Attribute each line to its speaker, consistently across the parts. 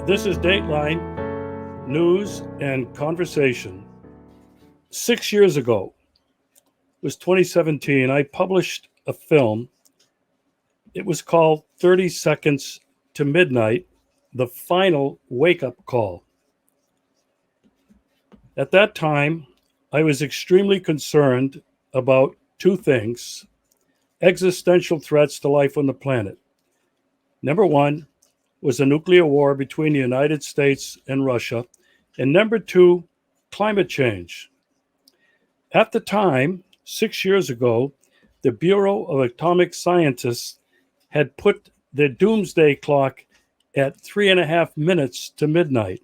Speaker 1: This is Dateline News and Conversation. 6 years ago, it was 2017, I published a film. It was called 30 Seconds to Midnight, the final wake-up call. At that time, I was extremely concerned about two things: existential threats to life on the planet. Number one was a nuclear war between the United States and Russia, and number two, climate change. At the time, 6 years ago, the Bureau of Atomic Scientists had put their doomsday clock at 3.5 minutes to midnight.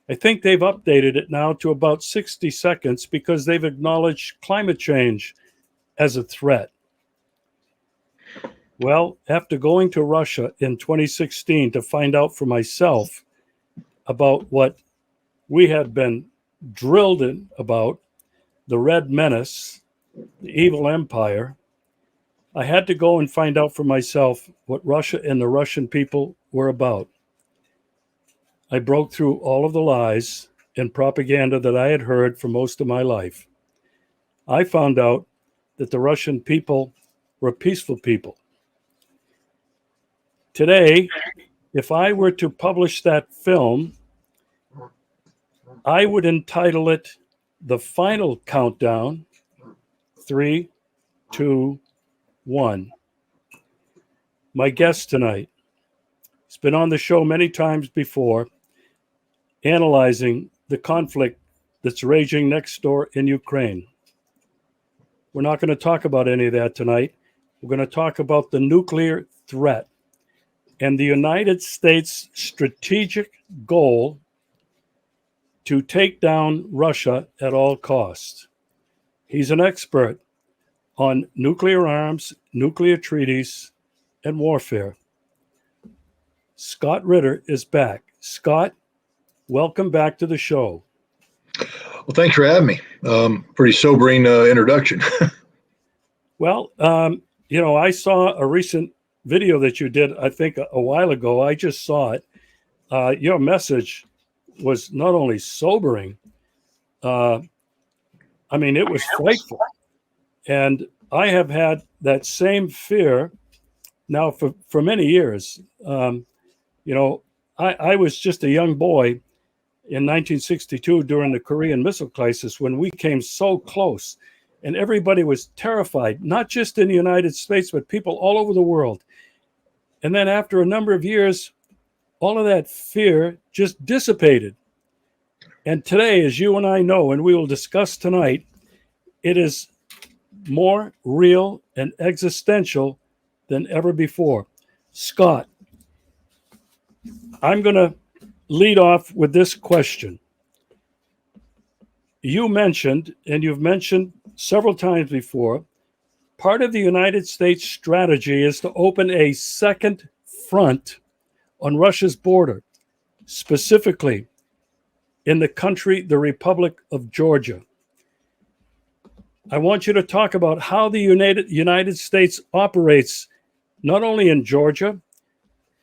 Speaker 1: I think they've updated it now to about 60 seconds because they've acknowledged climate change as a threat. Well, after going to Russia in 2016 to find out for myself about what we had been drilled in about, the Red Menace, the evil empire, I had to go and find out for myself what Russia and the Russian people were about. I broke through all of the lies and propaganda that I had heard for most of my life. I found out that the Russian people were peaceful people. Today, if I were to publish that film, I would entitle it The Final Countdown, 3, 2, 1. My guest tonight has been on the show many times before, analyzing the conflict that's raging next door in Ukraine. We're not going to talk about any of that tonight. We're going to talk about the nuclear threat and the United States' strategic goal to take down Russia at all costs. He's an expert on nuclear arms, nuclear treaties, and warfare. Scott Ritter is back. Scott, welcome back to the show.
Speaker 2: Well, thanks for having me. Pretty sobering introduction.
Speaker 1: Well, I saw a recent video that you did, I think, a while ago. I just saw it. Your message was not only sobering, it was frightful. And I have had that same fear now for many years. I was just a young boy in 1962 during the Korean Missile Crisis when we came so close. And everybody was terrified, not just in the United States, but people all over the world. And then after a number of years, all of that fear just dissipated. And today, as you and I know, and we will discuss tonight, it is more real and existential than ever before. Scott, I'm going to lead off with this question. You mentioned, and you've mentioned several times before, part of the United States strategy is to open a second front on Russia's border, specifically in the country, the Republic of Georgia. I want you to talk about how the United States operates not only in Georgia,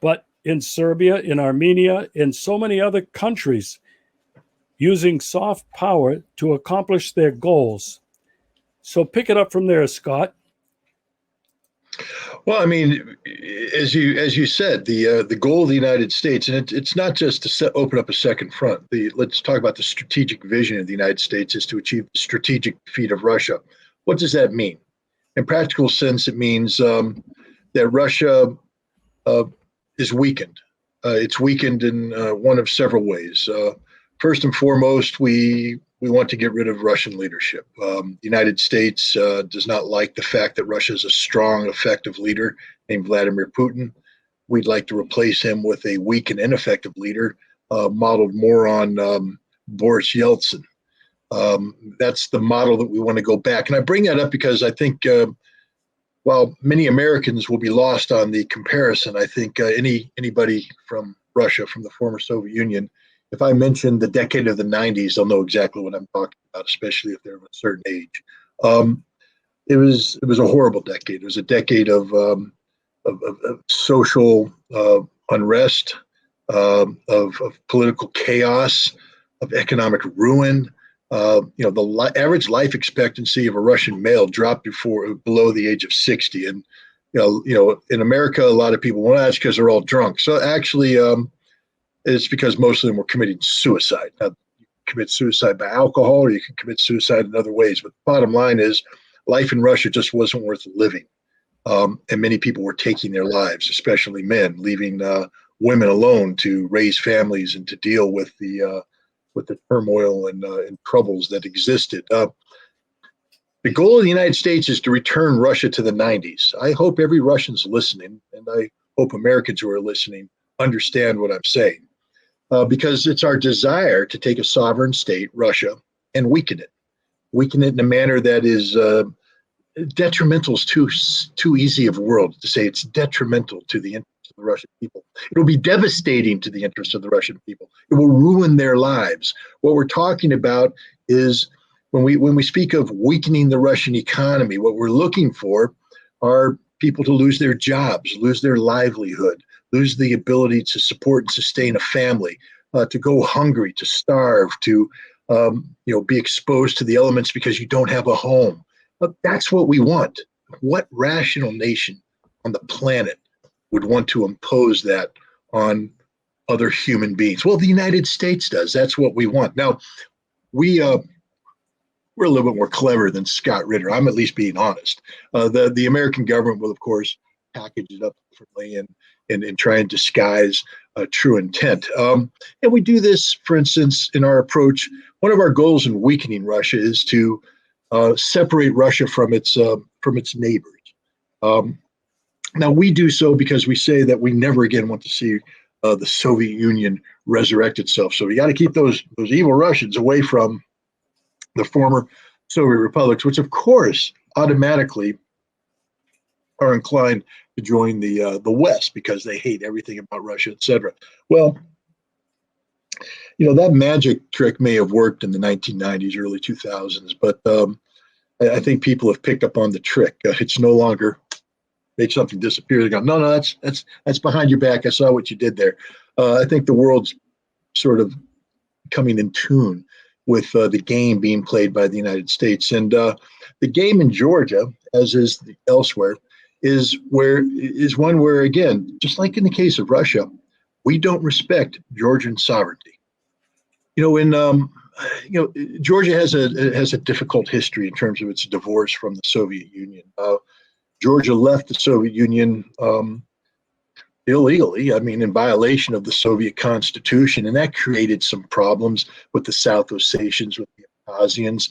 Speaker 1: but in Serbia, in Armenia, in so many other countries, using soft power to accomplish their goals. So pick it up from there, Scott.
Speaker 2: Well, as you said, the goal of the United States, and it's not just to open up a second front. Let's talk about the strategic vision of the United States is to achieve the strategic defeat of Russia. What does that mean? In practical sense, it means that Russia is weakened. It's weakened in one of several ways. First and foremost, we want to get rid of Russian leadership. The United States does not like the fact that Russia is a strong, effective leader named Vladimir Putin. We'd like to replace him with a weak and ineffective leader modeled more on Boris Yeltsin. That's the model that we want to go back. And I bring that up because I think while many Americans will be lost on the comparison, I think anybody from Russia, from the former Soviet Union, if I mention the decade of the 90s, they'll know exactly what I'm talking about, especially if they're of a certain age. It was a horrible decade. It was a decade of social unrest, of political chaos, of economic ruin. The average life expectancy of a Russian male dropped below the age of 60, and in America, a lot of people, well, that's because they're all drunk. So actually, it's because most of them were committing suicide. Now, you can commit suicide by alcohol, or you can commit suicide in other ways. But the bottom line is, life in Russia just wasn't worth living, and many people were taking their lives, especially men, leaving women alone to raise families and to deal with the turmoil and troubles that existed. The goal of the United States is to return Russia to the 90s. I hope every Russian's listening, and I hope Americans who are listening understand what I'm saying, because it's our desire to take a sovereign state, Russia, and weaken it in a manner that is detrimental. Is too easy of a word to say. It's detrimental to the interests of the Russian people. It will be devastating to the interests of the Russian people. It will ruin their lives. What we're talking about is, when we speak of weakening the Russian economy, what we're looking for are people to lose their jobs, lose their livelihood, lose the ability to support and sustain a family, to go hungry, to starve, to be exposed to the elements because you don't have a home. But that's what we want. What rational nation on the planet would want to impose that on other human beings? Well, the United States does. That's what we want. Now, we're a little bit more clever than Scott Ritter. I'm at least being honest. The American government will, of course, package it up differently and try and disguise true intent. And we do this, for instance, in our approach. One of our goals in weakening Russia is to separate Russia from its neighbors. Now, we do so because we say that we never again want to see the Soviet Union resurrect itself. So we got to keep those evil Russians away from the former Soviet republics, which of course automatically are inclined to join the West because they hate everything about Russia, etc. Well, that magic trick may have worked in the 1990s, early 2000s, but I think people have picked up on the trick. It's no longer make something disappear. They go, no, that's behind your back. I saw what you did there. I think the world's sort of coming in tune with the game being played by the United States. And the game in Georgia, as is elsewhere, is one where, again, just like in the case of Russia, we don't respect Georgian sovereignty. Georgia has a difficult history in terms of its divorce from the Soviet Union. Georgia left the Soviet Union illegally, in violation of the Soviet Constitution, and that created some problems with the South Ossetians, with the Abkhazians,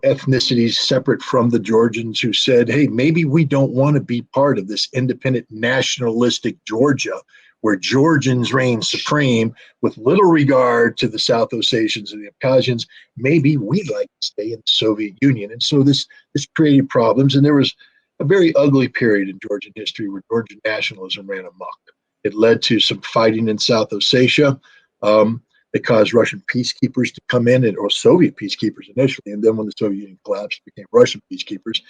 Speaker 2: ethnicities separate from the Georgians who said, hey, maybe we don't want to be part of this independent nationalistic Georgia where Georgians reign supreme with little regard to the South Ossetians and the Abkhazians. Maybe we'd like to stay in the Soviet Union. And so this created problems, and there was a very ugly period in Georgian history where Georgian nationalism ran amok. It led to some fighting in South Ossetia. It caused Russian peacekeepers to come in, or Soviet peacekeepers initially, and then when the Soviet Union collapsed, it became Russian peacekeepers.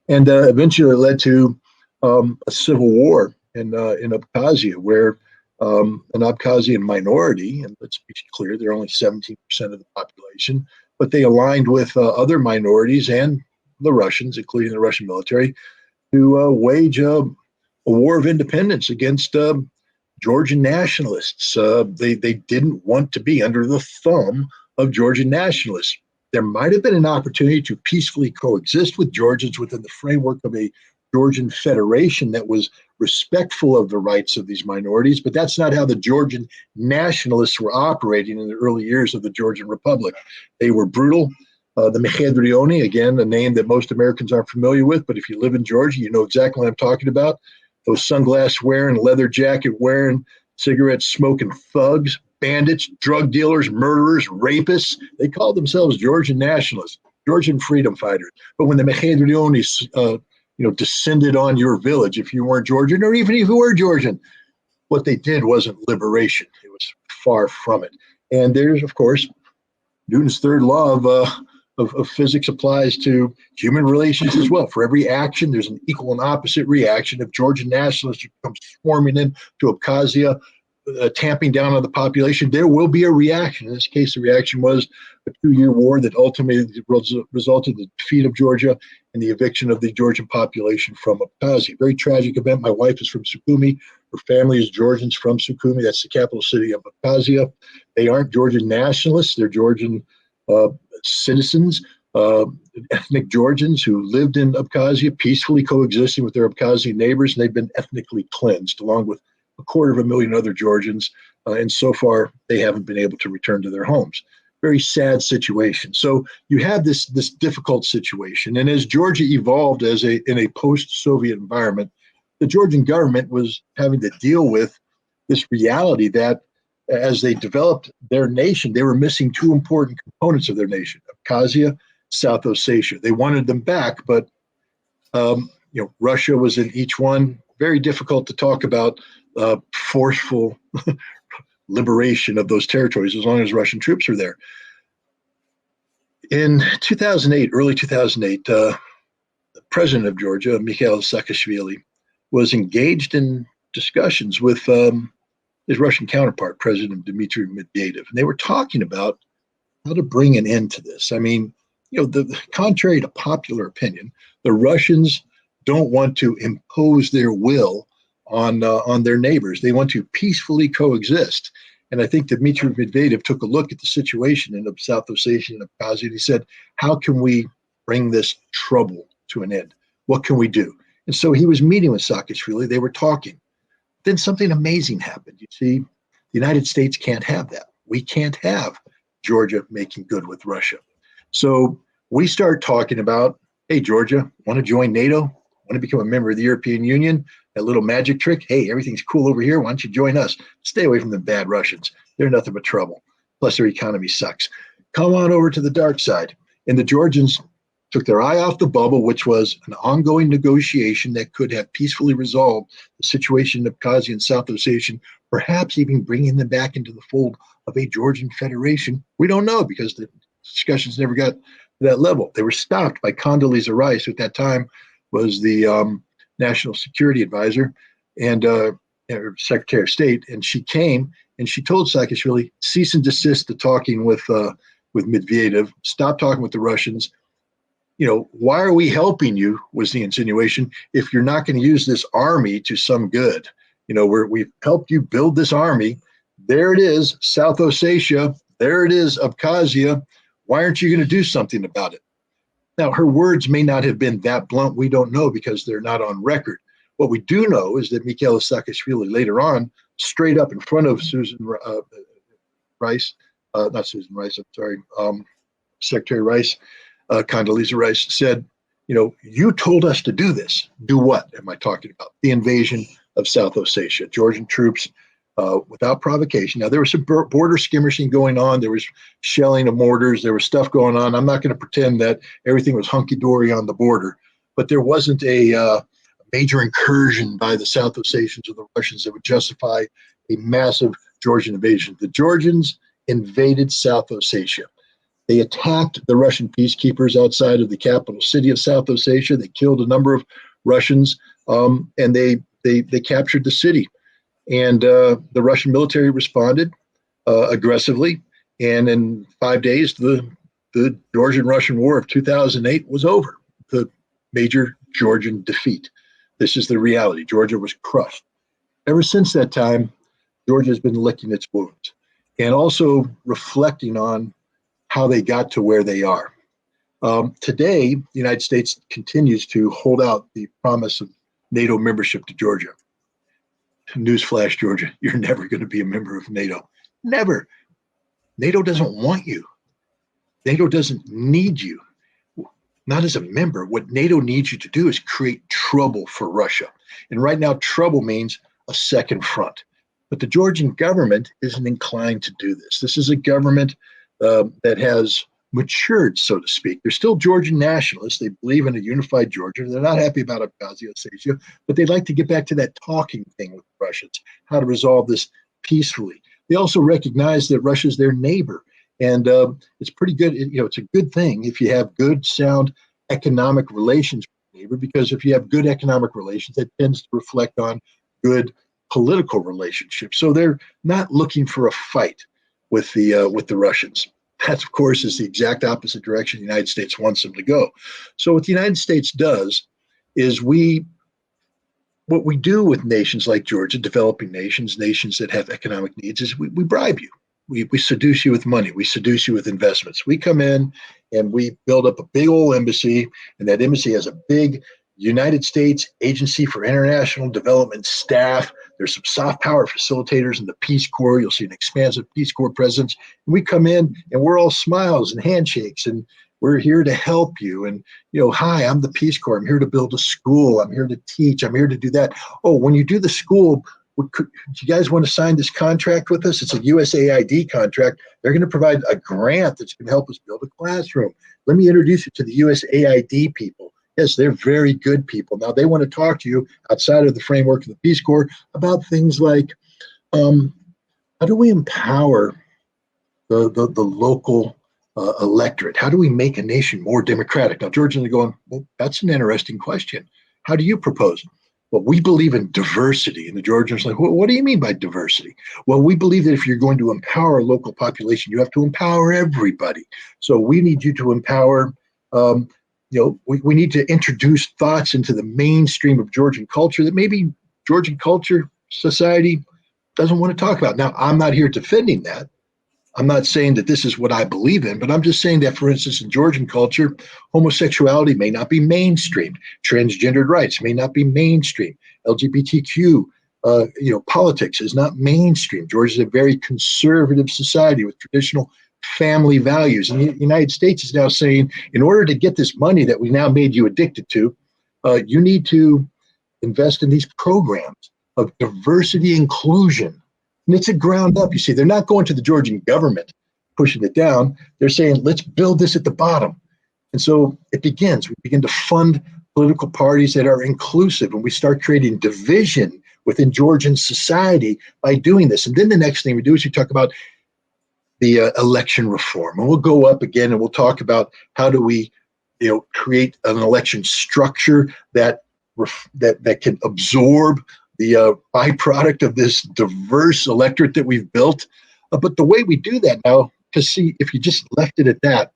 Speaker 2: And eventually it led to a civil war in Abkhazia, where an Abkhazian minority, and let's be clear, they're only 17% of the population, but they aligned with other minorities and the Russians, including the Russian military, to wage a war of independence against Georgian nationalists. They didn't want to be under the thumb of Georgian nationalists. There might have been an opportunity to peacefully coexist with Georgians within the framework of a Georgian federation that was respectful of the rights of these minorities, but that's not how the Georgian nationalists were operating in the early years of the Georgian Republic. They were brutal. The Mikhail Gorbachev, again, a name that most Americans aren't familiar with, but if you live in Georgia, you know exactly what I'm talking about. Those sunglass wearing, leather jacket wearing, cigarette smoking thugs, bandits, drug dealers, murderers, rapists. They called themselves Georgian nationalists, Georgian freedom fighters. But when the Mikhail Gorbachev descended on your village, if you weren't Georgian, or even if you were Georgian, what they did wasn't liberation. It was far from it. And there's, of course, Newton's third law of physics applies to human relations as well. For every action, there's an equal and opposite reaction. If Georgian nationalists come swarming into Abkhazia, tamping down on the population, there will be a reaction. In this case, the reaction was a 2-year war that ultimately resulted in the defeat of Georgia and the eviction of the Georgian population from Abkhazia. Very tragic event. My wife is from Sukhumi. Her family is Georgians from Sukhumi. That's the capital city of Abkhazia. They aren't Georgian nationalists. They're Georgian citizens, ethnic Georgians who lived in Abkhazia, peacefully coexisting with their Abkhazian neighbors, and they've been ethnically cleansed, along with 250,000 other Georgians, and so far they haven't been able to return to their homes. Very sad situation. So you have this difficult situation, and as Georgia evolved in a post-Soviet environment, the Georgian government was having to deal with this reality that as they developed their nation, they were missing 2 important components of their nation: Abkhazia, South Ossetia. They wanted them back, but Russia was in each one. Very difficult to talk about forceful liberation of those territories as long as Russian troops are there. In 2008, early 2008, the president of Georgia, Mikhail Saakashvili, was engaged in discussions with his Russian counterpart, President Dmitry Medvedev, and they were talking about how to bring an end to this. I mean, contrary to popular opinion, the Russians don't want to impose their will on their neighbors. They want to peacefully coexist. And I think Dmitry Medvedev took a look at the situation in South Ossetia and Abkhazia, and he said, how can we bring this trouble to an end? What can we do? And so he was meeting with Saakashvili. They were talking. Then something amazing happened. You see, the United States can't have that. We can't have Georgia making good with Russia. So we start talking about, hey, Georgia, want to join NATO? Want to become a member of the European Union? That little magic trick, hey, everything's cool over here. Why don't you join us? Stay away from the bad Russians. They're nothing but trouble. Plus, their economy sucks. Come on over to the dark side. And the Georgians took their eye off the bubble, which was an ongoing negotiation that could have peacefully resolved the situation in Abkhazia and South Ossetia, perhaps even bringing them back into the fold of a Georgian federation. We don't know because the discussions never got to that level. They were stopped by Condoleezza Rice, who at that time was the National Security Advisor and Secretary of State, and she came and she told Saakashvili, cease and desist to talking with Medvedev, stop talking with the Russians. Why are we helping you, was the insinuation, if you're not going to use this army to some good? We've helped you build this army. There it is, South Ossetia. There it is, Abkhazia. Why aren't you going to do something about it? Now, her words may not have been that blunt. We don't know because they're not on record. What we do know is that Mikhail Saakashvili later on, straight up in front of Secretary Rice, Condoleezza Rice, said, you told us to do this. Do what am I talking about? The invasion of South Ossetia. Georgian troops, without provocation. Now, there was some border skirmishing going on. There was shelling of mortars. There was stuff going on. I'm not going to pretend that everything was hunky-dory on the border, but there wasn't a major incursion by the South Ossetians or the Russians that would justify a massive Georgian invasion. The Georgians invaded South Ossetia. They attacked the Russian peacekeepers outside of the capital city of South Ossetia. They killed a number of Russians, and they captured the city. And the Russian military responded aggressively. And in 5 days, the Georgian-Russian War of 2008 was over. The major Georgian defeat. This is the reality. Georgia was crushed. Ever since that time, Georgia has been licking its wounds and also reflecting on how they got to where they are. Today, the United States continues to hold out the promise of NATO membership to Georgia. Newsflash, Georgia, you're never going to be a member of NATO. Never. NATO doesn't want you. NATO doesn't need you. Not as a member. What NATO needs you to do is create trouble for Russia. And right now, trouble means a second front. But the Georgian government isn't inclined to do this. This is a government that has matured, so to speak. They're still Georgian nationalists. They believe in a unified Georgia. They're not happy about Abkhazia, Ossetia, but they'd like to get back to that talking thing with the Russians, how to resolve this peacefully. They also recognize that Russia's their neighbor. And it's pretty good. It's a good thing if you have good, sound economic relations with your neighbor, because if you have good economic relations, that tends to reflect on good political relationship. So they're not looking for a fight with the Russians. That, of course, is the exact opposite direction the United States wants them to go. So what the United States does is what we do with nations like Georgia, developing nations, nations that have economic needs, is we bribe you. We seduce you with money. We seduce you with investments. We come in and we build up a big old embassy, and that embassy has a big United States Agency for International Development staff. There's some soft power facilitators in the Peace Corps. You'll see an expansive Peace Corps presence. And we come in and we're all smiles and handshakes, and we're here to help you. And, hi, I'm the Peace Corps. I'm here to build a school. I'm here to teach. I'm here to do that. Oh, when you do the school, do you guys want to sign this contract with us? It's a USAID contract. They're going to provide a grant that's going to help us build a classroom. Let me introduce you to the USAID people. Yes, they're very good people. Now, they want to talk to you outside of the framework of the Peace Corps about things like how do we empower the local electorate? How do we make a nation more democratic? Now, Georgians are going, well, that's an interesting question. How do you propose? Well, we believe in diversity. And the Georgians are like, well, what do you mean by diversity? Well, we believe that if you're going to empower a local population, you have to empower everybody. So we need you to empower, we need to introduce thoughts into the mainstream of Georgian culture that maybe Georgian culture society doesn't want to talk about. Now, I'm not here defending that. I'm not saying that this is what I believe in, but I'm just saying that, for instance, in Georgian culture, homosexuality may not be mainstreamed. Transgendered rights may not be mainstream. LGBTQ, politics is not mainstream. Georgia is a very conservative society with traditional family values. And the United States is now saying, in order to get this money that we now made you addicted to, you need to invest in these programs of diversity inclusion. And it's a ground up. You see, they're not going to the Georgian government pushing it down. They're saying, let's build this at the bottom. And so it begins. We begin to fund political parties that are inclusive, and we start creating division within Georgian society by doing this. And then the next thing we do is we talk about the election reform. And we'll go up again and we'll talk about how do we create an election structure that can absorb the byproduct of this diverse electorate that we've built. But the way we do that now, to see if you just left it at that,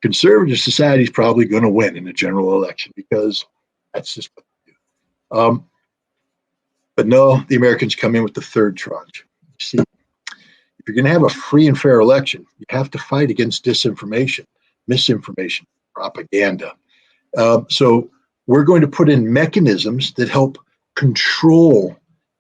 Speaker 2: conservative society is probably going to win in the general election because that's just what they do. But no, the Americans come in with the third tranche. You see, if you're going to have a free and fair election, you have to fight against disinformation, misinformation, propaganda. So we're going to put in mechanisms that help control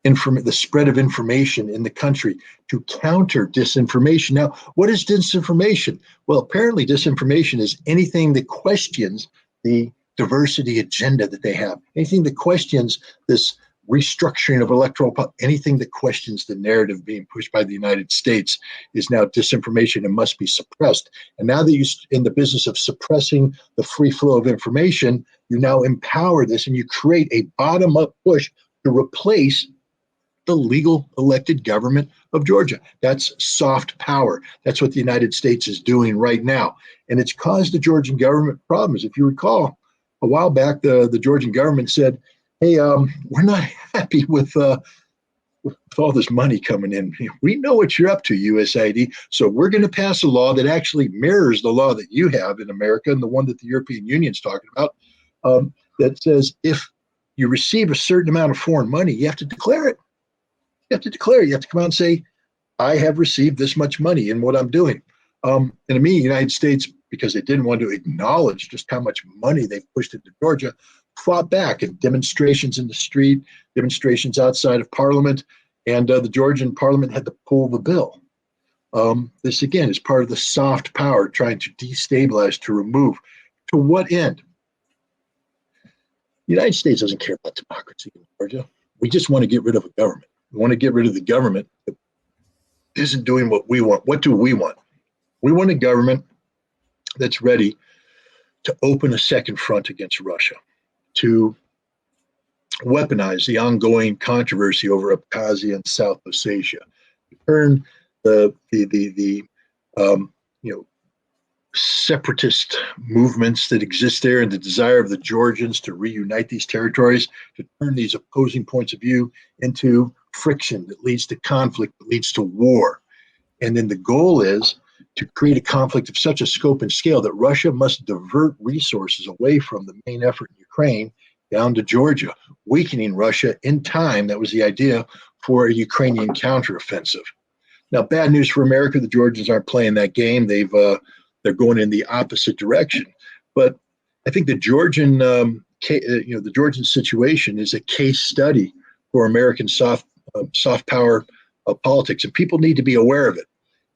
Speaker 2: the spread of information in the country to counter disinformation. Now, what is disinformation? Well, apparently disinformation is anything that questions the diversity agenda that they have, anything that questions this restructuring of anything that questions the narrative being pushed by the United States is now disinformation and must be suppressed. And now that you're in the business of suppressing the free flow of information, you now empower this and you create a bottom-up push to replace the legal elected government of Georgia. That's soft power. That's what the United States is doing right now. And it's caused the Georgian government problems. If you recall, a while back, the Georgian government said, hey, we're not happy with all this money coming in. We know what you're up to, USAID, so we're going to pass a law that actually mirrors the law that you have in America and the one that the European Union's talking about, that says if you receive a certain amount of foreign money, you have to declare it. You have to declare it. You have to come out and say, I have received this much money in what I'm doing. And to me, the United States, because they didn't want to acknowledge just how much money they've pushed into Georgia, fought back in demonstrations in the street, demonstrations outside of Parliament, and the Georgian Parliament had to pull the bill. This, again, is part of the soft power trying to destabilize, to remove. To what end? The United States doesn't care about democracy in Georgia. We just want to get rid of a government. We want to get rid of the government that isn't doing what we want. What do we want? We want a government that's ready to open a second front against Russia, to weaponize the ongoing controversy over Abkhazia and South Ossetia, to turn the separatist movements that exist there and the desire of the Georgians to reunite these territories, to turn these opposing points of view into friction that leads to conflict, that leads to war. And then the goal is to create a conflict of such a scope and scale that Russia must divert resources away from the main effort in Ukraine down to Georgia, weakening Russia in time. That was the idea for a Ukrainian counteroffensive. Now, bad news for America, the Georgians aren't playing that game. They're going in the opposite direction. But I think the Georgian situation is a case study for American soft power politics, and people need to be aware of it.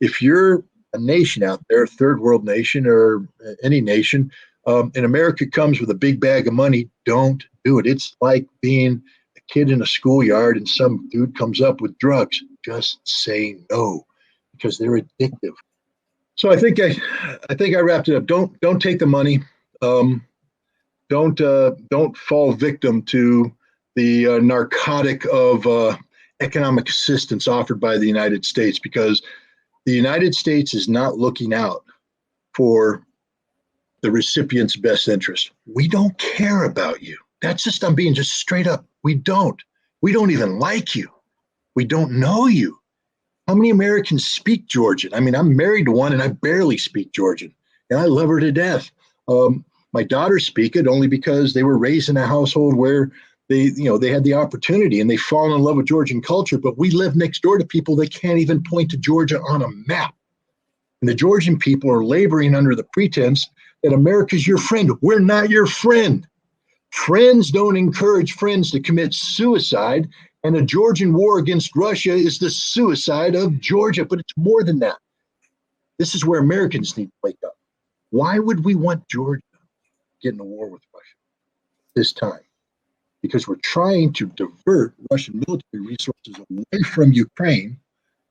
Speaker 2: If you're a nation out there, a third world nation or any nation, and America comes with a big bag of money, don't do it. It's like being a kid in a schoolyard and some dude comes up with drugs. Just say no, because they're addictive. So I think I wrapped it up. Don't take the money. Don't fall victim to the narcotic of economic assistance offered by the United States, because the United States is not looking out for the recipient's best interest. We don't care about you. That's just, I'm being just straight up. We don't even like you. We don't know you. How many Americans speak Georgian? I mean, I'm married to one and I barely speak Georgian, and I love her to death. My daughters speak it only because they were raised in a household where they had the opportunity and they fall in love with Georgian culture, but we live next door to people that can't even point to Georgia on a map. And the Georgian people are laboring under the pretense that America's your friend. We're not your friend. Friends don't encourage friends to commit suicide, and a Georgian war against Russia is the suicide of Georgia, but it's more than that. This is where Americans need to wake up. Why would we want Georgia to get in a war with Russia this time? Because we're trying to divert Russian military resources away from Ukraine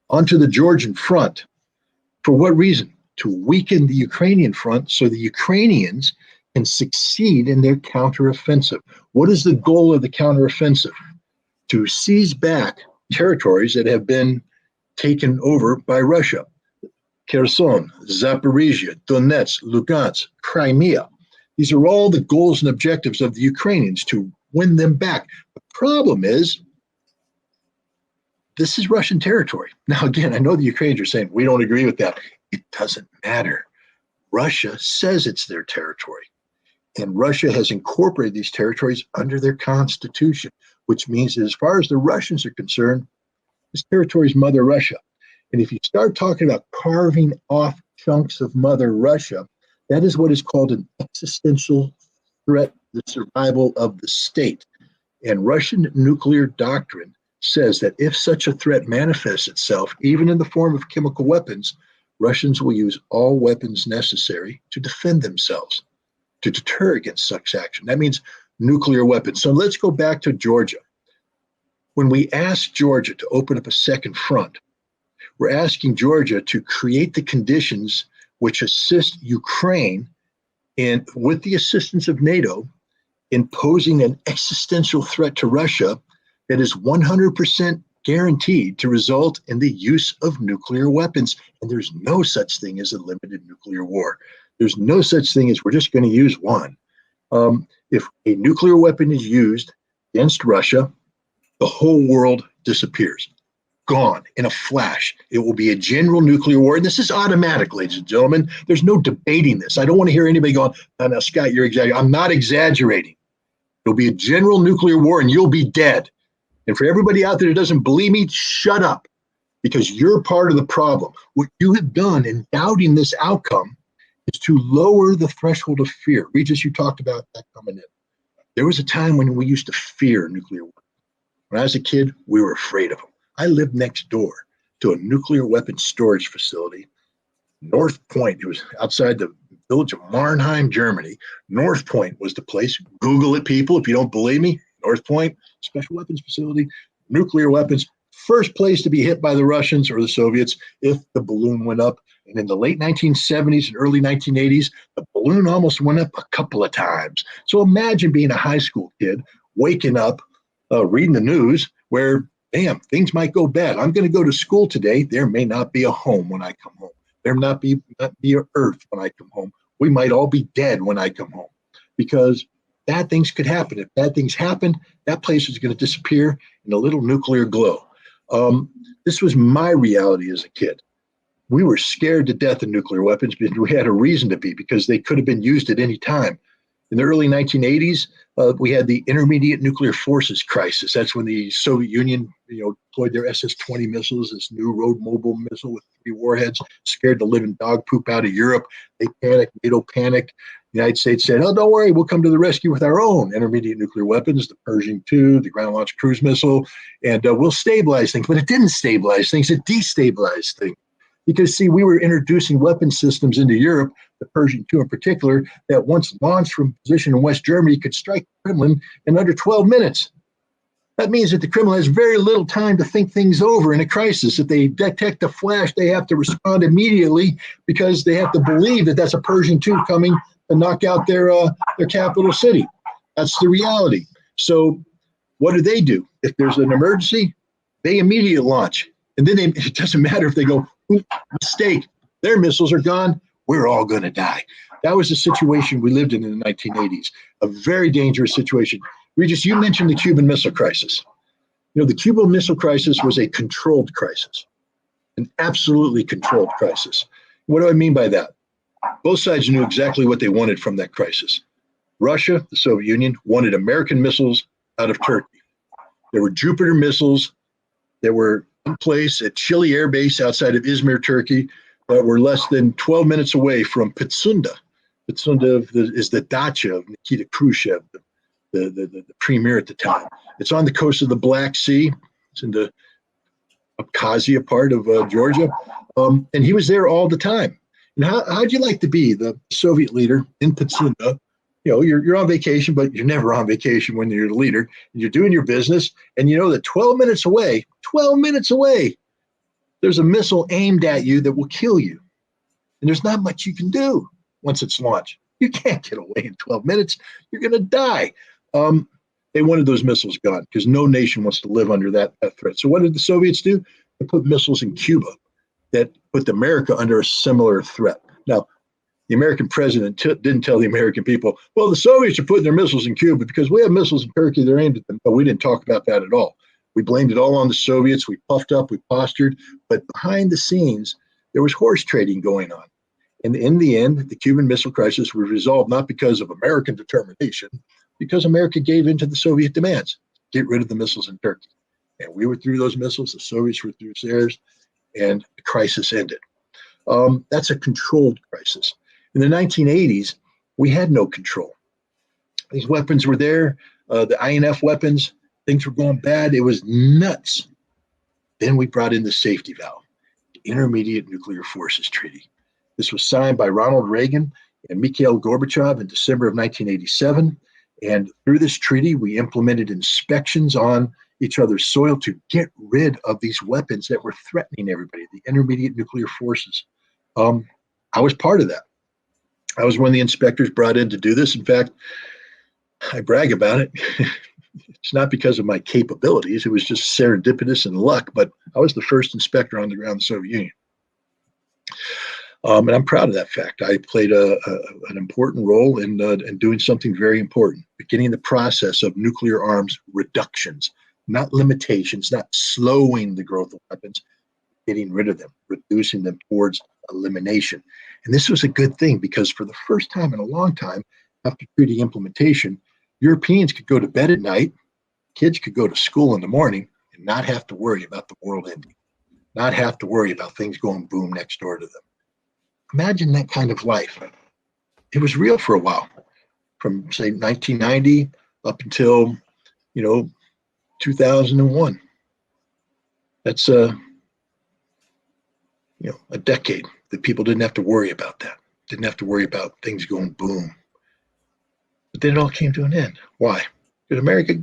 Speaker 2: onto the Georgian front. For what reason? To weaken the Ukrainian front so the Ukrainians can succeed in their counteroffensive. What is the goal of the counteroffensive? To seize back territories that have been taken over by Russia. Kherson, Zaporizhia, Donetsk, Lugansk, Crimea. These are all the goals and objectives of the Ukrainians, to win them back. The problem is, this is Russian territory. Now, again, I know the Ukrainians are saying, we don't agree with that. It doesn't matter. Russia says it's their territory. And Russia has incorporated these territories under their constitution, which means that as far as the Russians are concerned, this territory is Mother Russia. And if you start talking about carving off chunks of Mother Russia, that is what is called an existential threat to the survival of the state. And Russian nuclear doctrine says that if such a threat manifests itself, even in the form of chemical weapons, Russians will use all weapons necessary to defend themselves, to deter against such action. That means nuclear weapons. So let's go back to Georgia. When we ask Georgia to open up a second front, we're asking Georgia to create the conditions which assist Ukraine in, with the assistance of NATO, in posing an existential threat to Russia that is 100% guaranteed to result in the use of nuclear weapons. And there's no such thing as a limited nuclear war. There's no such thing as we're just going to use one. If a nuclear weapon is used against Russia, the whole world disappears. Gone in a flash. It will be a general nuclear war. And this is automatic, ladies and gentlemen. There's no debating this. I don't want to hear anybody going, oh, now, Scott, you're exaggerating. I'm not exaggerating. It'll be a general nuclear war and you'll be dead. And for everybody out there that doesn't believe me, shut up, because you're part of the problem. What you have done in doubting this outcome is to lower the threshold of fear. Regis, you talked about that coming in. There was a time when we used to fear nuclear weapons. When I was a kid, we were afraid of them. I lived next door to a nuclear weapons storage facility, North Point. It was outside the village of Marnheim, Germany. North Point was the place. Google it, people, if you don't believe me. North Point, special weapons facility, nuclear weapons, first place to be hit by the Russians or the Soviets if the balloon went up. And in the late 1970s and early 1980s, the balloon almost went up a couple of times. So imagine being a high school kid, waking up, reading the news where, damn, things might go bad. I'm going to go to school today. There may not be a home when I come home. There not be an earth when I come home. We might all be dead when I come home, because bad things could happen. If bad things happen, that place is going to disappear in a little nuclear glow. This was my reality as a kid. We were scared to death of nuclear weapons because we had a reason to be, because they could have been used at any time. In the early 1980s, we had the intermediate nuclear forces crisis. That's when the Soviet Union, deployed their SS-20 missiles, this new road mobile missile with 3 warheads, scared the living dog poop out of Europe. They panicked, NATO panicked. The United States said, "Oh, don't worry, we'll come to the rescue with our own intermediate nuclear weapons, the Pershing II, the ground-launched cruise missile, and we'll stabilize things." But it didn't stabilize things; it destabilized things. Because, see, we were introducing weapon systems into Europe, the Pershing II in particular, that once launched from position in West Germany could strike the Kremlin in under 12 minutes. That means that the Kremlin has very little time to think things over in a crisis. If they detect a flash, they have to respond immediately because they have to believe that that's a Pershing II coming to knock out their capital city. That's the reality. So what do? If there's an emergency, they immediately launch. And then it doesn't matter if they go, mistake, their missiles are gone, we're all going to die. That was the situation we lived in the 1980s, a very dangerous situation. Regis, you mentioned the Cuban Missile Crisis. The Cuban Missile Crisis was a controlled crisis, an absolutely controlled crisis. What do I mean by that? Both sides knew exactly what they wanted from that crisis. Russia, the Soviet Union, wanted American missiles out of Turkey. There were Jupiter missiles that were in place at Chile Air Base outside of Izmir, Turkey, that were less than 12 minutes away from Pitsunda. Pitsunda is the dacha of Nikita Khrushchev, the premier at the time. It's on the coast of the Black Sea. It's in the Abkhazia part of Georgia. And he was there all the time. And how'd you like to be the Soviet leader in Pitsunda? You're on vacation, but you're never on vacation when you're the leader. And you're doing your business, and you know that 12 minutes away, there's a missile aimed at you that will kill you. And there's not much you can do once it's launched. You can't get away in 12 minutes. You're going to die. They wanted those missiles gone because no nation wants to live under that threat. So what did the Soviets do? They put missiles in Cuba that put America under a similar threat. Now, the American president didn't tell the American people, well, the Soviets are putting their missiles in Cuba because we have missiles in Turkey, they're aimed at them. But we didn't talk about that at all. We blamed it all on the Soviets. We puffed up, we postured. But behind the scenes, there was horse trading going on. And in the end, the Cuban Missile Crisis was resolved not because of American determination, because America gave in to the Soviet demands. Get rid of the missiles in Turkey. And we withdrew those missiles, the Soviets withdrew theirs, and the crisis ended. That's a controlled crisis. In the 1980s, we had no control. These weapons were there, the INF weapons, things were going bad. It was nuts. Then we brought in the safety valve, the Intermediate Nuclear Forces Treaty. This was signed by Ronald Reagan and Mikhail Gorbachev in December of 1987. And through this treaty, we implemented inspections on each other's soil to get rid of these weapons that were threatening everybody, the intermediate nuclear forces. I was part of that. I was one of the inspectors brought in to do this. In fact, I brag about it. It's not because of my capabilities. It was just serendipitous and luck, but I was the first inspector on the ground in the Soviet Union. And I'm proud of that fact. I played an important role in doing something very important, beginning the process of nuclear arms reductions, not limitations, not slowing the growth of weapons, getting rid of them, reducing them towards elimination. And this was a good thing because for the first time in a long time, after treaty implementation, Europeans could go to bed at night, kids could go to school in the morning and not have to worry about the world ending, not have to worry about things going boom next door to them. Imagine that kind of life. It was real for a while, from say 1990 up until 2001. That's a decade that people didn't have to worry about that. Didn't have to worry about things going boom. But then it all came to an end. Why? Because America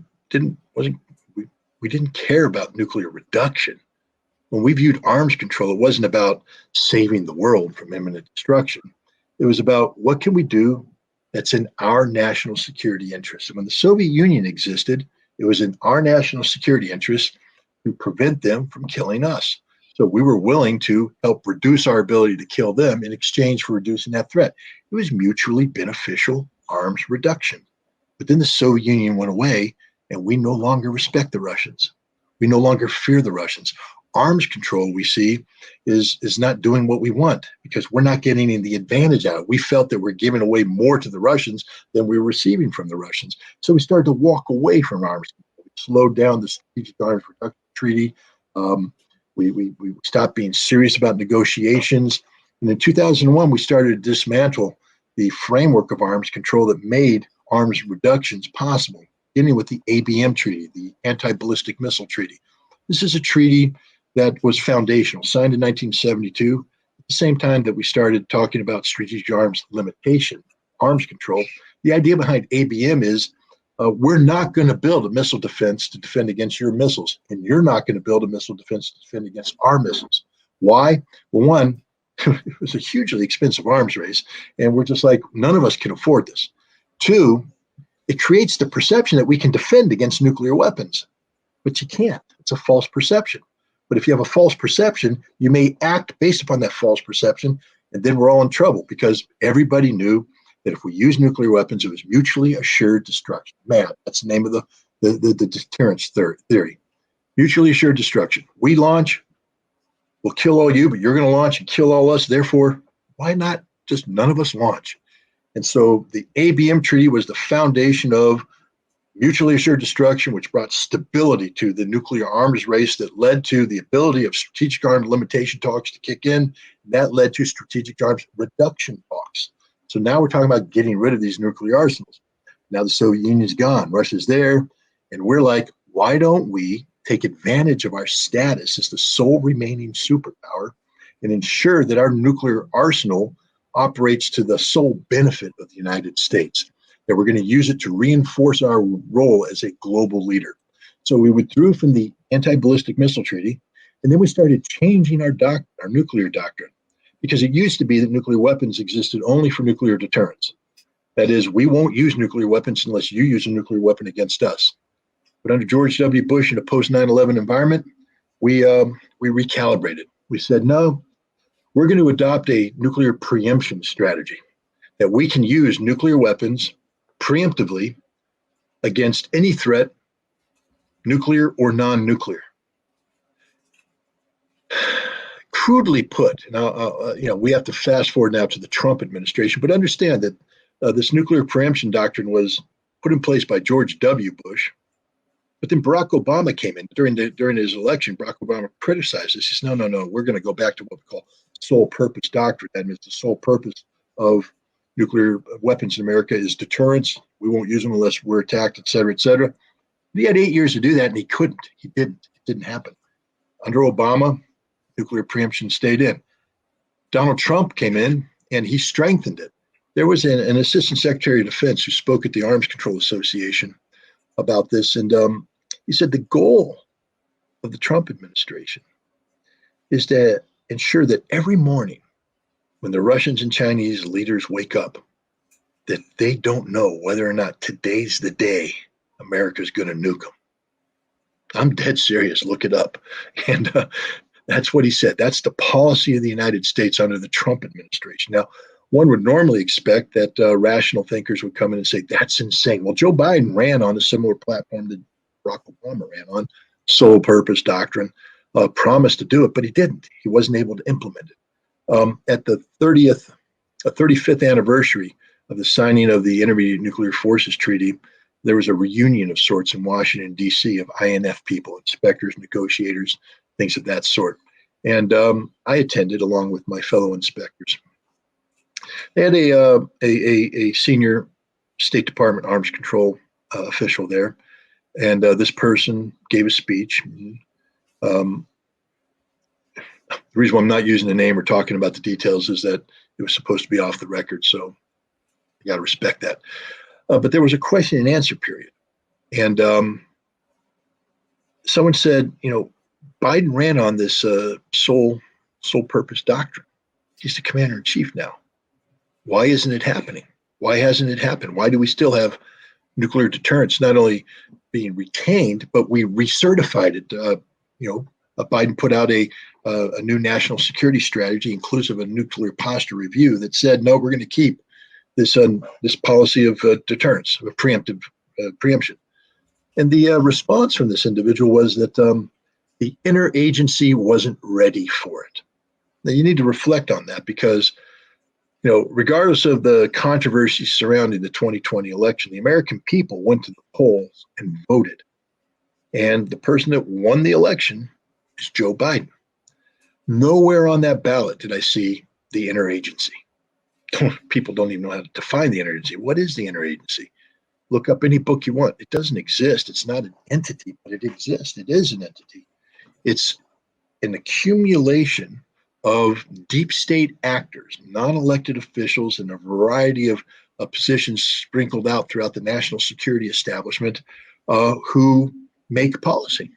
Speaker 2: we didn't care about nuclear reduction. When we viewed arms control, it wasn't about saving the world from imminent destruction. It was about what can we do that's in our national security interest. And when the Soviet Union existed, it was in our national security interest to prevent them from killing us. So we were willing to help reduce our ability to kill them in exchange for reducing that threat. It was mutually beneficial arms reduction. But then the Soviet Union went away, and we no longer respect the Russians. We no longer fear the Russians. Arms control, we see, is not doing what we want because we're not getting the advantage out. We felt that we're giving away more to the Russians than we were receiving from the Russians. So we started to walk away from arms control. We slowed down the Strategic Arms Reduction Treaty. We stopped being serious about negotiations. And in 2001, we started to dismantle the framework of arms control that made arms reductions possible, beginning with the ABM Treaty, the Anti-Ballistic Missile Treaty. This is a treaty that was foundational, signed in 1972, at the same time that we started talking about strategic arms limitation, arms control. The idea behind ABM is we're not going to build a missile defense to defend against your missiles, and you're not going to build a missile defense to defend against our missiles. Why? Well, one, it was a hugely expensive arms race, and we're just like, none of us can afford this. Two, it creates the perception that we can defend against nuclear weapons, but you can't. It's a false perception. But if you have a false perception, you may act based upon that false perception, and then we're all in trouble because everybody knew that if we use nuclear weapons, it was mutually assured destruction. MAD, that's the name of the deterrence theory. Mutually assured destruction. We launch, we'll kill all you, but you're going to launch and kill all us. Therefore, why not just none of us launch? And so the ABM Treaty was the foundation of mutually assured destruction, which brought stability to the nuclear arms race that led to the ability of strategic arms limitation talks to kick in. That led to strategic arms reduction talks. So now we're talking about getting rid of these nuclear arsenals. Now the Soviet Union's gone, Russia's there, and we're like, why don't we take advantage of our status as the sole remaining superpower and ensure that our nuclear arsenal operates to the sole benefit of the United States? That we're going to use it to reinforce our role as a global leader. So we withdrew from the Anti-Ballistic Missile Treaty, and then we started changing our nuclear doctrine, because it used to be that nuclear weapons existed only for nuclear deterrence. That is, we won't use nuclear weapons unless you use a nuclear weapon against us. But under George W. Bush in a post-9/11 environment, we recalibrated. We said, no, we're going to adopt a nuclear preemption strategy, that we can use nuclear weapons preemptively against any threat, nuclear or non-nuclear. Crudely put, now we have to fast forward now to the Trump administration, but understand that this nuclear preemption doctrine was put in place by George W. Bush, but then Barack Obama came in during his election. Barack Obama criticized this. He said, no, we're going to go back to what we call sole purpose doctrine. That means the sole purpose of nuclear weapons in America is deterrence. We won't use them unless we're attacked, et cetera, et cetera. He had 8 years to do that, and he couldn't. He didn't. It didn't happen. Under Obama, nuclear preemption stayed in. Donald Trump came in, and he strengthened it. There was an assistant secretary of defense who spoke at the Arms Control Association about this, and he said the goal of the Trump administration is to ensure that every morning when the Russians and Chinese leaders wake up, that they don't know whether or not today's the day America's going to nuke them. I'm dead serious. Look it up. And that's what he said. That's the policy of the United States under the Trump administration. Now, one would normally expect that rational thinkers would come in and say, that's insane. Well, Joe Biden ran on a similar platform that Barack Obama ran on, sole purpose doctrine, promised to do it, but he didn't. He wasn't able to implement it. At the 35th anniversary of the signing of the Intermediate Nuclear Forces Treaty, there was a reunion of sorts in Washington, D.C. of INF people, inspectors, negotiators, things of that sort. And I attended along with my fellow inspectors. They had a senior State Department arms control official there, and this person gave a speech. The reason why I'm not using the name or talking about the details is that it was supposed to be off the record, so you got to respect that. But there was a question and answer period, and someone said, Biden ran on this sole purpose doctrine. He's the commander in chief now. Why isn't it happening? Why hasn't it happened? Why do we still have nuclear deterrence not only being retained, but we recertified it? Biden put out a new national security strategy, inclusive of a nuclear posture review, that said, no, we're going to keep this policy of deterrence, of preemption. And the response from this individual was that the interagency wasn't ready for it. Now you need to reflect on that because, regardless of the controversy surrounding the 2020 election, the American people went to the polls and voted. And the person that won the election is Joe Biden. Nowhere on that ballot did I see the interagency. People don't even know how to define the interagency. What is the interagency? Look up any book you want. It doesn't exist. It's not an entity, but it exists. It is an entity. It's an accumulation of deep state actors, non-elected officials, and a variety of positions sprinkled out throughout the national security establishment who make policy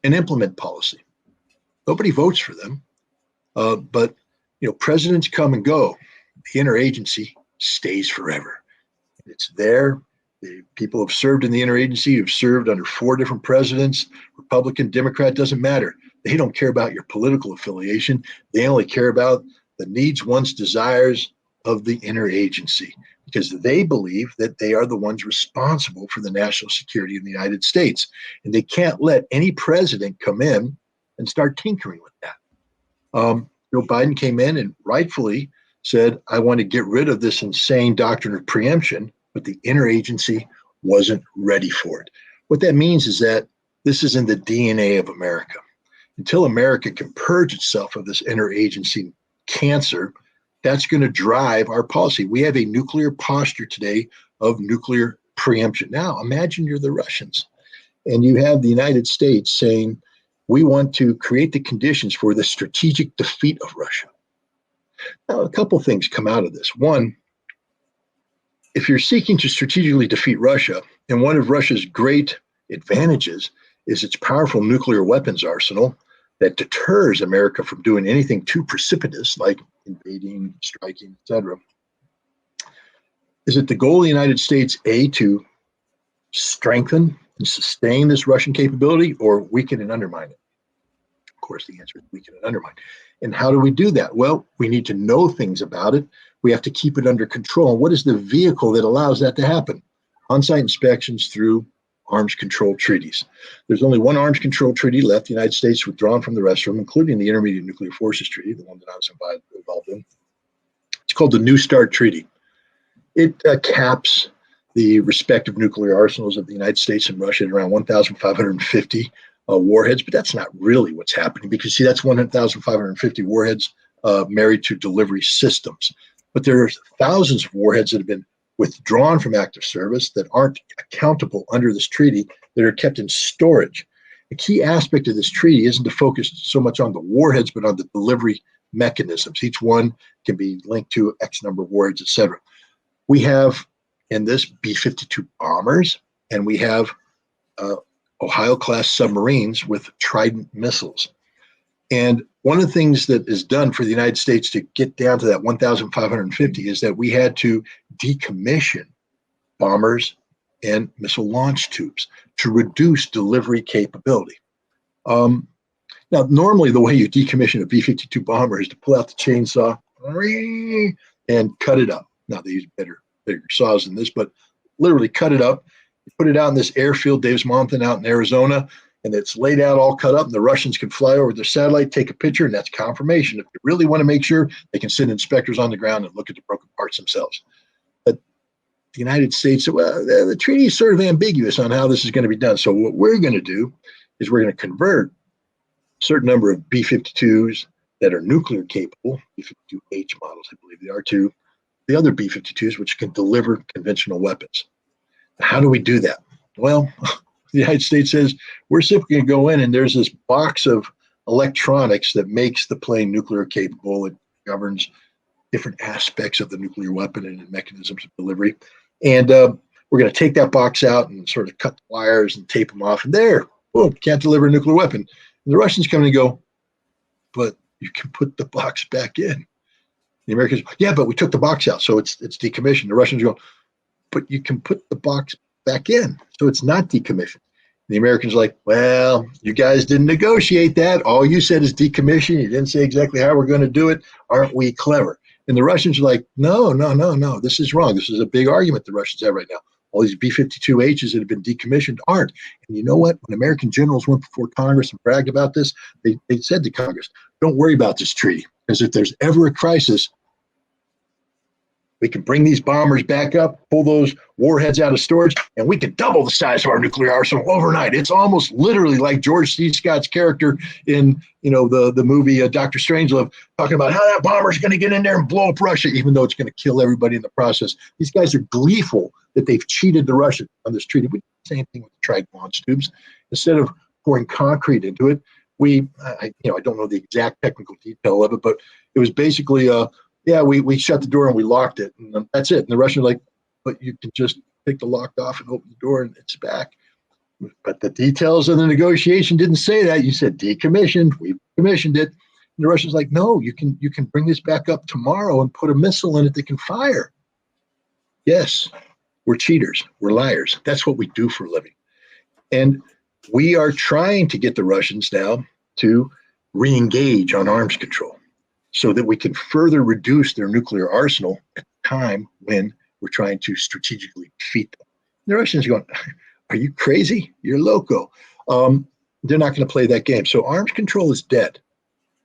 Speaker 2: and implement policy. Nobody votes for them, but presidents come and go. The interagency stays forever. It's there. The people have served in the interagency, have served under 4 different presidents, Republican, Democrat, doesn't matter. They don't care about your political affiliation. They only care about the needs, wants, desires of the interagency because they believe that they are the ones responsible for the national security of the United States. And they can't let any president come in and start tinkering with that. Joe Biden came in and rightfully said, I want to get rid of this insane doctrine of preemption, but the interagency wasn't ready for it. What that means is that this is in the DNA of America. Until America can purge itself of this interagency cancer, that's going to drive our policy. We have a nuclear posture today of nuclear preemption. Now, imagine you're the Russians and you have the United States saying, we want to create the conditions for the strategic defeat of Russia. Now, a couple things come out of this. One, if you're seeking to strategically defeat Russia, and one of Russia's great advantages is its powerful nuclear weapons arsenal that deters America from doing anything too precipitous like invading, striking, etc. Is it the goal of the United States, A, to strengthen and sustain this Russian capability or weaken and undermine it? Of course, the answer is weaken and undermine. And how do we do that? Well, we need to know things about it. We have to keep it under control. What is the vehicle that allows that to happen? On-site inspections through arms control treaties. There's only one arms control treaty left. The United States withdrawn from the rest of them, including the Intermediate Nuclear Forces Treaty, the one that I was involved in. It's called the New START Treaty. It caps the respective nuclear arsenals of the United States and Russia at around 1,550 warheads, but that's not really what's happening because, see, that's 1,550 warheads married to delivery systems. But there are thousands of warheads that have been withdrawn from active service that aren't accountable under this treaty that are kept in storage. The key aspect of this treaty isn't to focus so much on the warheads, but on the delivery mechanisms. Each one can be linked to X number of warheads, etc. We have in this B-52 bombers, and we have Ohio-class submarines with Trident missiles. And one of the things that is done for the United States to get down to that 1,550 is that we had to decommission bombers and missile launch tubes to reduce delivery capability. Now, normally the way you decommission a B-52 bomber is to pull out the chainsaw and cut it up. Now, they use bigger saws than this, but literally cut it up, put it out in this airfield, Davis-Monthan out in Arizona, and it's laid out all cut up, and the Russians can fly over their satellite, take a picture, and that's confirmation. If they really want to make sure, they can send inspectors on the ground and look at the broken parts themselves. But the United States said, well, the treaty is sort of ambiguous on how this is going to be done. So what we're going to do is we're going to convert a certain number of B-52s that are nuclear capable, B-52H models, I believe they are, to the other B-52s, which can deliver conventional weapons. How do we do that? Well, the United States says we're simply going to go in and there's this box of electronics that makes the plane nuclear capable. It governs different aspects of the nuclear weapon and the mechanisms of delivery. And we're going to take that box out and sort of cut the wires and tape them off. And there, boom, can't deliver a nuclear weapon. And the Russians come and go, but you can put the box back in. The Americans, yeah, but we took the box out, so it's decommissioned. The Russians go, but you can put the box back in, so it's not decommissioned. The Americans are like, well, you guys didn't negotiate that. All you said is decommission. You didn't say exactly how we're going to do it. Aren't we clever? And the Russians are like, no, this is wrong. This is a big argument the Russians have right now. All these B-52Hs that have been decommissioned aren't. And you know what? When American generals went before Congress and bragged about this, they said to Congress, don't worry about this treaty, because if there's ever a crisis, we can bring these bombers back up, pull those warheads out of storage, and we can double the size of our nuclear arsenal overnight. It's almost literally like George C. Scott's character in, the movie Dr. Strangelove, talking about how that bomber's going to get in there and blow up Russia, even though it's going to kill everybody in the process. These guys are gleeful that they've cheated the Russians on this treaty. We did the same thing with the Trident launch tubes. Instead of pouring concrete into it, I don't know the exact technical detail of it, but it was basically we shut the door and we locked it, and that's it. And the Russians were like, but you can just take the lock off and open the door and it's back. But the details of the negotiation didn't say that. You said decommissioned, we commissioned it. And the Russians like, no, you can bring this back up tomorrow and put a missile in it that can fire. Yes, we're cheaters, we're liars. That's what we do for a living. And we are trying to get the Russians now to re-engage on arms control, so that we can further reduce their nuclear arsenal at the time when we're trying to strategically defeat them. The Russians are going, are you crazy? You're loco. They're not going to play that game. So arms control is dead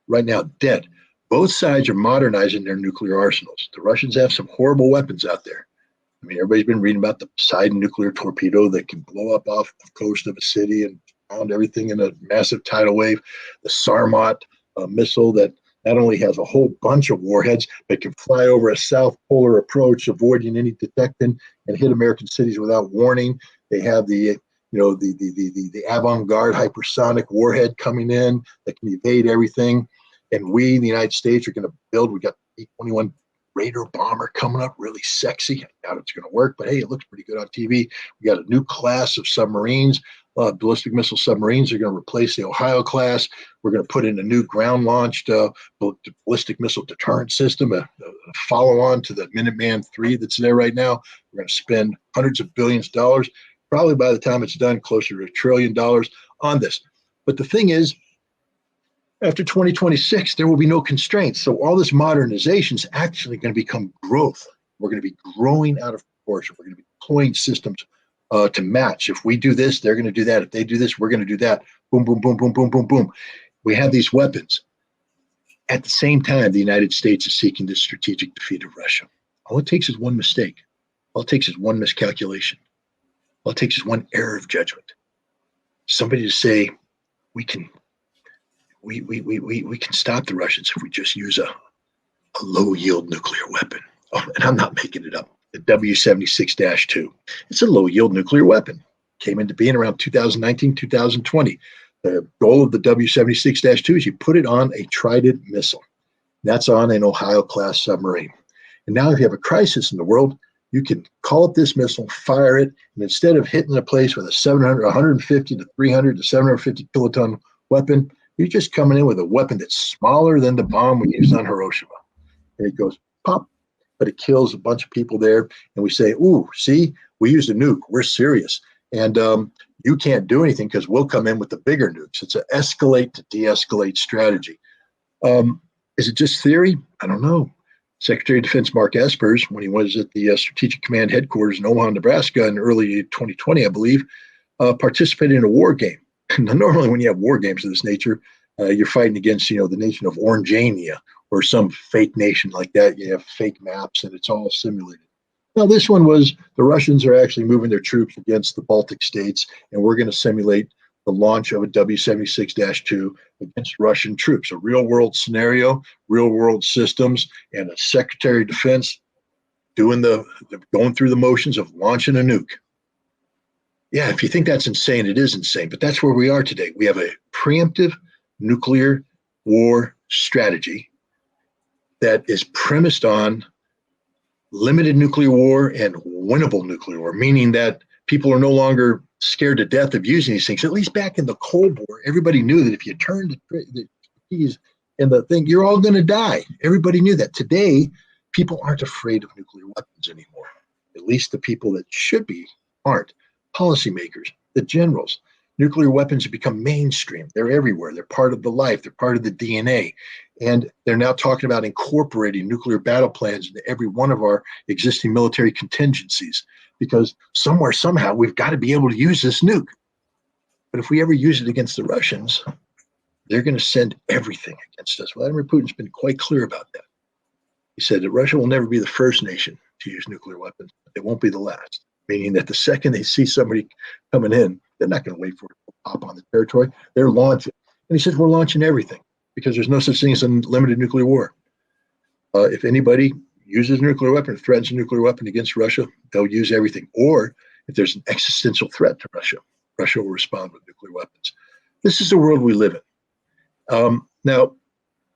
Speaker 2: right now, dead. Both sides are modernizing their nuclear arsenals. The Russians have some horrible weapons out there. I mean, everybody's been reading about the Poseidon nuclear torpedo that can blow up off the coast of a city and pound everything in a massive tidal wave. The Sarmat missile that not only has a whole bunch of warheads, but can fly over a south polar approach, avoiding any detection, and hit American cities without warning. They have the avant-garde hypersonic warhead coming in that can evade everything. And we, the United States, are going to build. We got the B-21 Raider bomber coming up, really sexy. I doubt it's going to work, but hey, it looks pretty good on TV. We got a new class of submarines. Ballistic missile submarines are going to replace the Ohio class. We're going to put in a new ground-launched ballistic missile deterrent system, a follow-on to the Minuteman III that's there right now. We're going to spend hundreds of billions of dollars, probably by the time it's done, closer to $1 trillion on this. But the thing is, after 2026, there will be no constraints. So all this modernization is actually going to become growth. We're going to be growing out of proportion. We're going to be deploying systems to match. If we do this, they're going to do that. If they do this, we're going to do that. Boom, boom, boom, boom, boom, boom, boom. We have these weapons. At the same time, the United States is seeking the strategic defeat of Russia. All it takes is one mistake. All it takes is one miscalculation. All it takes is one error of judgment. Somebody to say, we can stop the Russians if we just use a low-yield nuclear weapon. Oh, and I'm not making it up. The W-76-2. It's a low-yield nuclear weapon. Came into being around 2019, 2020. The goal of the W-76-2 is you put it on a Trident missile. That's on an Ohio-class submarine. And now if you have a crisis in the world, you can call up this missile, fire it, and instead of hitting a place with a 150 to 300 to 750 kiloton weapon, you're just coming in with a weapon that's smaller than the bomb we used on Hiroshima. And it goes pop, but it kills a bunch of people there. And we say, ooh, see, we used a nuke. We're serious. And you can't do anything because we'll come in with the bigger nukes. It's an escalate to de-escalate strategy. Is it just theory? I don't know. Secretary of Defense Mark Espers, when he was at the Strategic Command headquarters in Omaha, Nebraska in early 2020, I believe, participated in a war game. Now, normally when you have war games of this nature, you're fighting against, the nation of Orangenia or some fake nation like that. You have fake maps and it's all simulated. Now, this one was the Russians are actually moving their troops against the Baltic states, and we're going to simulate the launch of a W-76-2 against Russian troops. A real-world scenario, real-world systems, and a Secretary of Defense going through the motions of launching a nuke. Yeah, if you think that's insane, it is insane, but that's where we are today. We have a preemptive nuclear war strategy that is premised on limited nuclear war and winnable nuclear war, meaning that people are no longer scared to death of using these things. At least back in the Cold War, everybody knew that if you turned the keys and the thing, you're all going to die. Everybody knew that. Today, people aren't afraid of nuclear weapons anymore. At least the people that should be aren't. Policymakers, the generals, Nuclear weapons have become mainstream. They're everywhere. They're part of the life. They're part of the DNA. And they're now talking about incorporating nuclear battle plans into every one of our existing military contingencies, because somewhere, somehow, we've got to be able to use this nuke. But if we ever use it against the Russians, they're going to send everything against us. Vladimir Putin's been quite clear about that. He said that Russia will never be the first nation to use nuclear weapons. But they won't be the last, meaning that the second they see somebody coming in, they're not going to wait for it to pop on the territory. They're launching. And he says, we're launching everything because there's no such thing as unlimited nuclear war. If anybody uses a nuclear weapon, threatens a nuclear weapon against Russia, they'll use everything. Or if there's an existential threat to Russia, Russia will respond with nuclear weapons. This is the world we live in. Now,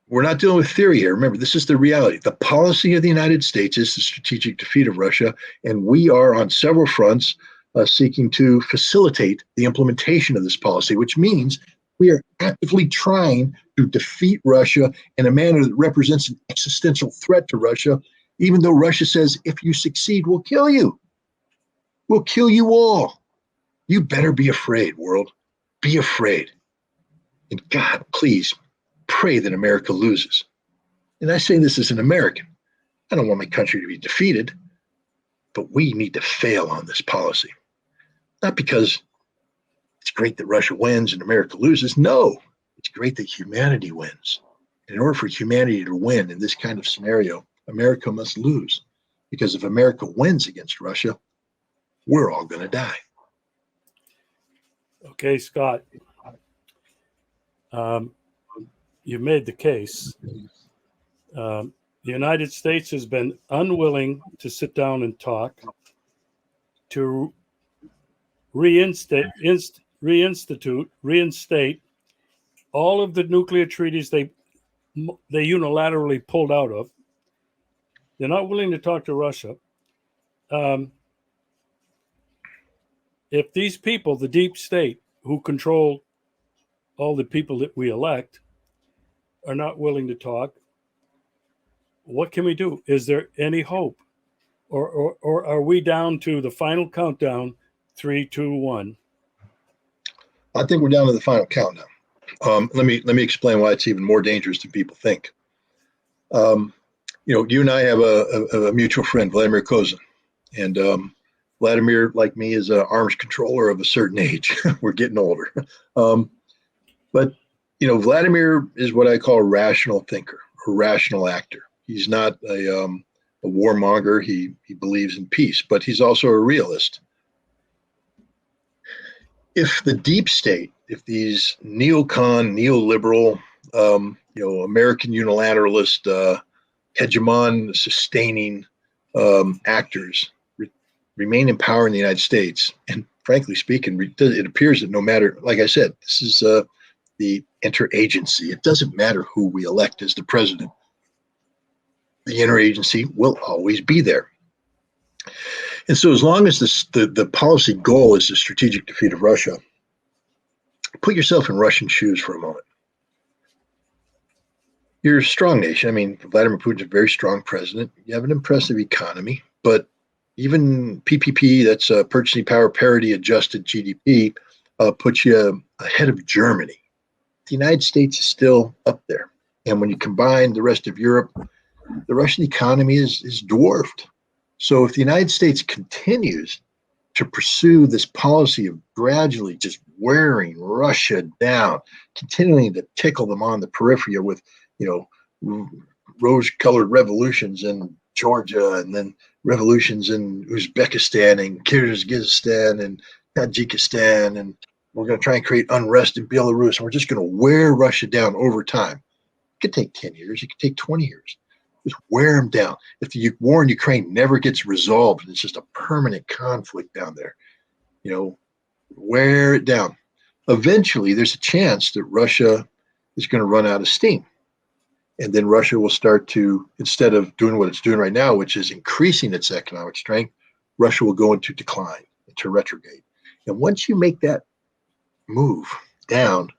Speaker 2: we're not dealing with theory here. Remember, this is the reality. The policy of the United States is the strategic defeat of Russia, and we are on several fronts seeking to facilitate the implementation of this policy, which means we are actively trying to defeat Russia in a manner that represents an existential threat to Russia, even though Russia says, if you succeed, we'll kill you. We'll kill you all. You better be afraid, world. Be afraid. And God, please pray that America loses. And I say this as an American. I don't want my country to be defeated, but we need to fail on this policy. Not because it's great that Russia wins and America loses. No, it's great that humanity wins. And in order for humanity to win in this kind of scenario, America must lose. Because if America wins against Russia, we're all going to die.
Speaker 1: Okay, Scott. You made the case. The United States has been unwilling to sit down and talk, to reinstate all of the nuclear treaties they unilaterally pulled out of. They're not willing to talk to Russia. If these people, the deep state, who control all the people that we elect, are not willing to talk, what can we do? Is there any hope? Or are we down to the final countdown, 3, 2, 1?
Speaker 2: I think we're down to the final countdown. Let me explain why it's even more dangerous than people think. You and I have a mutual friend, Vladimir Kozin, and Vladimir, like me, is an arms controller of a certain age. We're getting older, but Vladimir is what I call a rational thinker, a rational actor. He's not a warmonger. He believes in peace, but he's also a realist. If the deep state, if these neocon, neoliberal, American unilateralist, hegemon sustaining actors remain in power in the United States, and frankly speaking, it appears that no matter, like I said, this is the interagency. It doesn't matter who we elect as the president. The interagency will always be there. And so as long as the policy goal is the strategic defeat of Russia, put yourself in Russian shoes for a moment. You're a strong nation. I mean, Vladimir Putin's a very strong president. You have an impressive economy, but even PPP, that's purchasing power parity adjusted GDP, puts you ahead of Germany. The United States is still up there. And when you combine the rest of Europe, the Russian economy is dwarfed. So if the United States continues to pursue this policy of gradually just wearing Russia down, continuing to tickle them on the periphery with, rose-colored revolutions in Georgia, and then revolutions in Uzbekistan and Kyrgyzstan and Tajikistan, and we're going to try and create unrest in Belarus, and we're just going to wear Russia down over time. It could take 10 years. It could take 20 years. Just wear them down. If the war in Ukraine never gets resolved, and it's just a permanent conflict down there, wear it down. Eventually, there's a chance that Russia is going to run out of steam. And then Russia will start to, instead of doing what it's doing right now, which is increasing its economic strength, Russia will go into decline, into retrograde. And once you make that move down,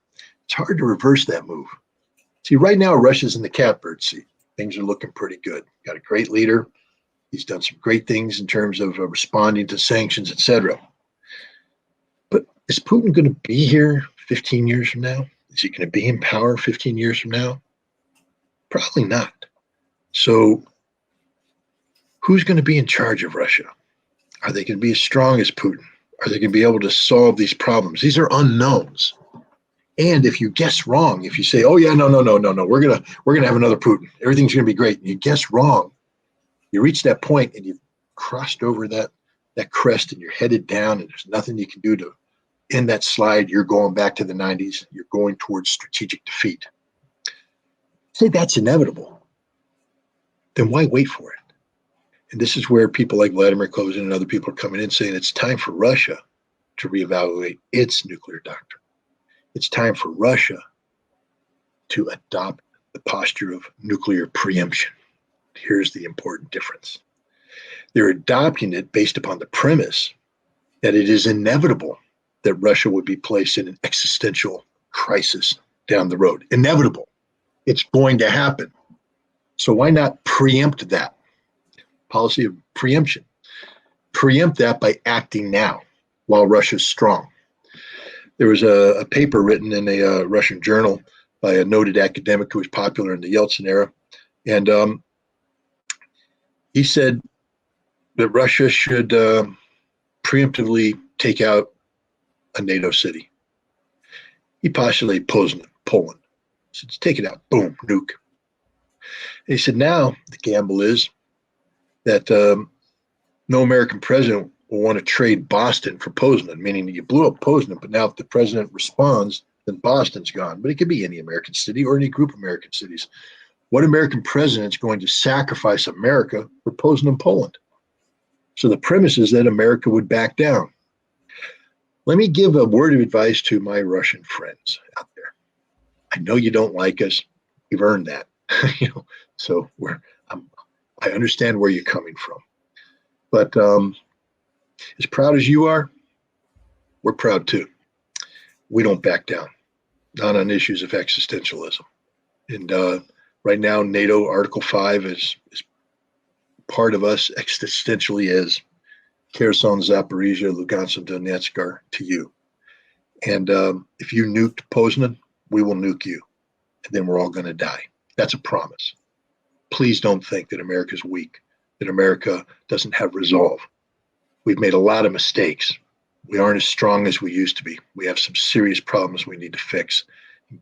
Speaker 2: it's hard to reverse that move. See, right now, Russia's in the catbird seat. Things are looking pretty good. Got a great leader. He's done some great things in terms of responding to sanctions, etc. But Is Putin going to be here 15 years from now? Is he going to be in power 15 years from now? Probably not. So who's going to be in charge of Russia? Are they going to be as strong as Putin? Are they going to be able to solve these problems? These are unknowns. And if you guess wrong, if you say, "Oh yeah, no, we're gonna have another Putin. Everything's gonna be great," and you guess wrong, you reach that point and you've crossed over that crest and you're headed down, and there's nothing you can do to end that slide. You're going back to the 90s. You're going towards strategic defeat. Say that's inevitable. Then why wait for it? And this is where people like Vladimir Kozin and other people are coming in saying it's time for Russia to reevaluate its nuclear doctrine. It's time for Russia to adopt the posture of nuclear preemption. Here's the important difference. They're adopting it based upon the premise that it is inevitable that Russia would be placed in an existential crisis down the road. Inevitable. It's going to happen. So why not preempt that? Policy of preemption. Preempt that by acting now while Russia's strong. There was a paper written in a Russian journal by a noted academic who was popular in the Yeltsin era. And he said that Russia should preemptively take out a NATO city. He postulated Poland. He said, just take it out. Boom, nuke. And he said, now the gamble is that no American president will want to trade Boston for Poznan, meaning that you blew up Poznan, but now if the president responds, then Boston's gone. But it could be any American city or any group of American cities. What American president is going to sacrifice America for Poznan, Poland? So the premise is that America would back down. Let me give a word of advice to my Russian friends out there. I know you don't like us. We've earned that. So I understand where you're coming from. But as proud as you are, we're proud too. We don't back down, not on issues of existentialism. And right now, NATO Article 5 is part of us existentially as Kherson, Zaporizhia, Lugansk, and Donetsk are to you. And if you nuked Poznan, we will nuke you. And then we're all going to die. That's a promise. Please don't think that America's weak, that America doesn't have resolve. We've made a lot of mistakes. We aren't as strong as we used to be. We have some serious problems we need to fix.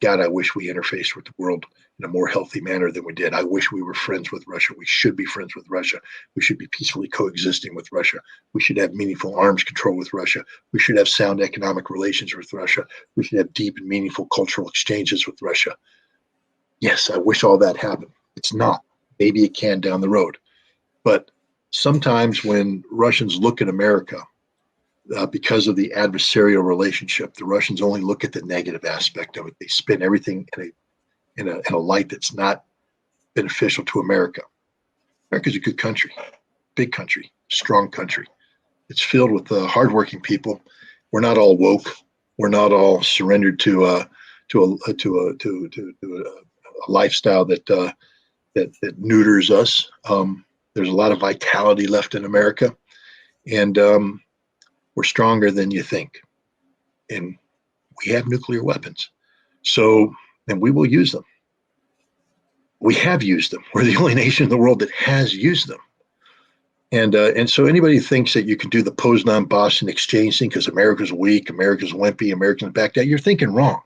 Speaker 2: God, I wish we interfaced with the world in a more healthy manner than we did. I wish we were friends with Russia. We should be friends with Russia. We should be peacefully coexisting with Russia. We should have meaningful arms control with Russia. We should have sound economic relations with Russia. We should have deep and meaningful cultural exchanges with Russia. Yes, I wish all that happened. It's not. Maybe it can down the road. But sometimes when Russians look at America, because of the adversarial relationship, the Russians only look at the negative aspect of it. They spin everything in a light that's not beneficial to America. America's a good country, big country, strong country. It's filled with hardworking people. We're not all woke. We're not all surrendered to a lifestyle that neuters us. There's a lot of vitality left in America, and we're stronger than you think. And we have nuclear weapons. So, and we will use them. We have used them. We're the only nation in the world that has used them. And so anybody who thinks that you can do the Poznan-Boston exchange thing because America's weak, America's wimpy, Americans back down, you're thinking wrong.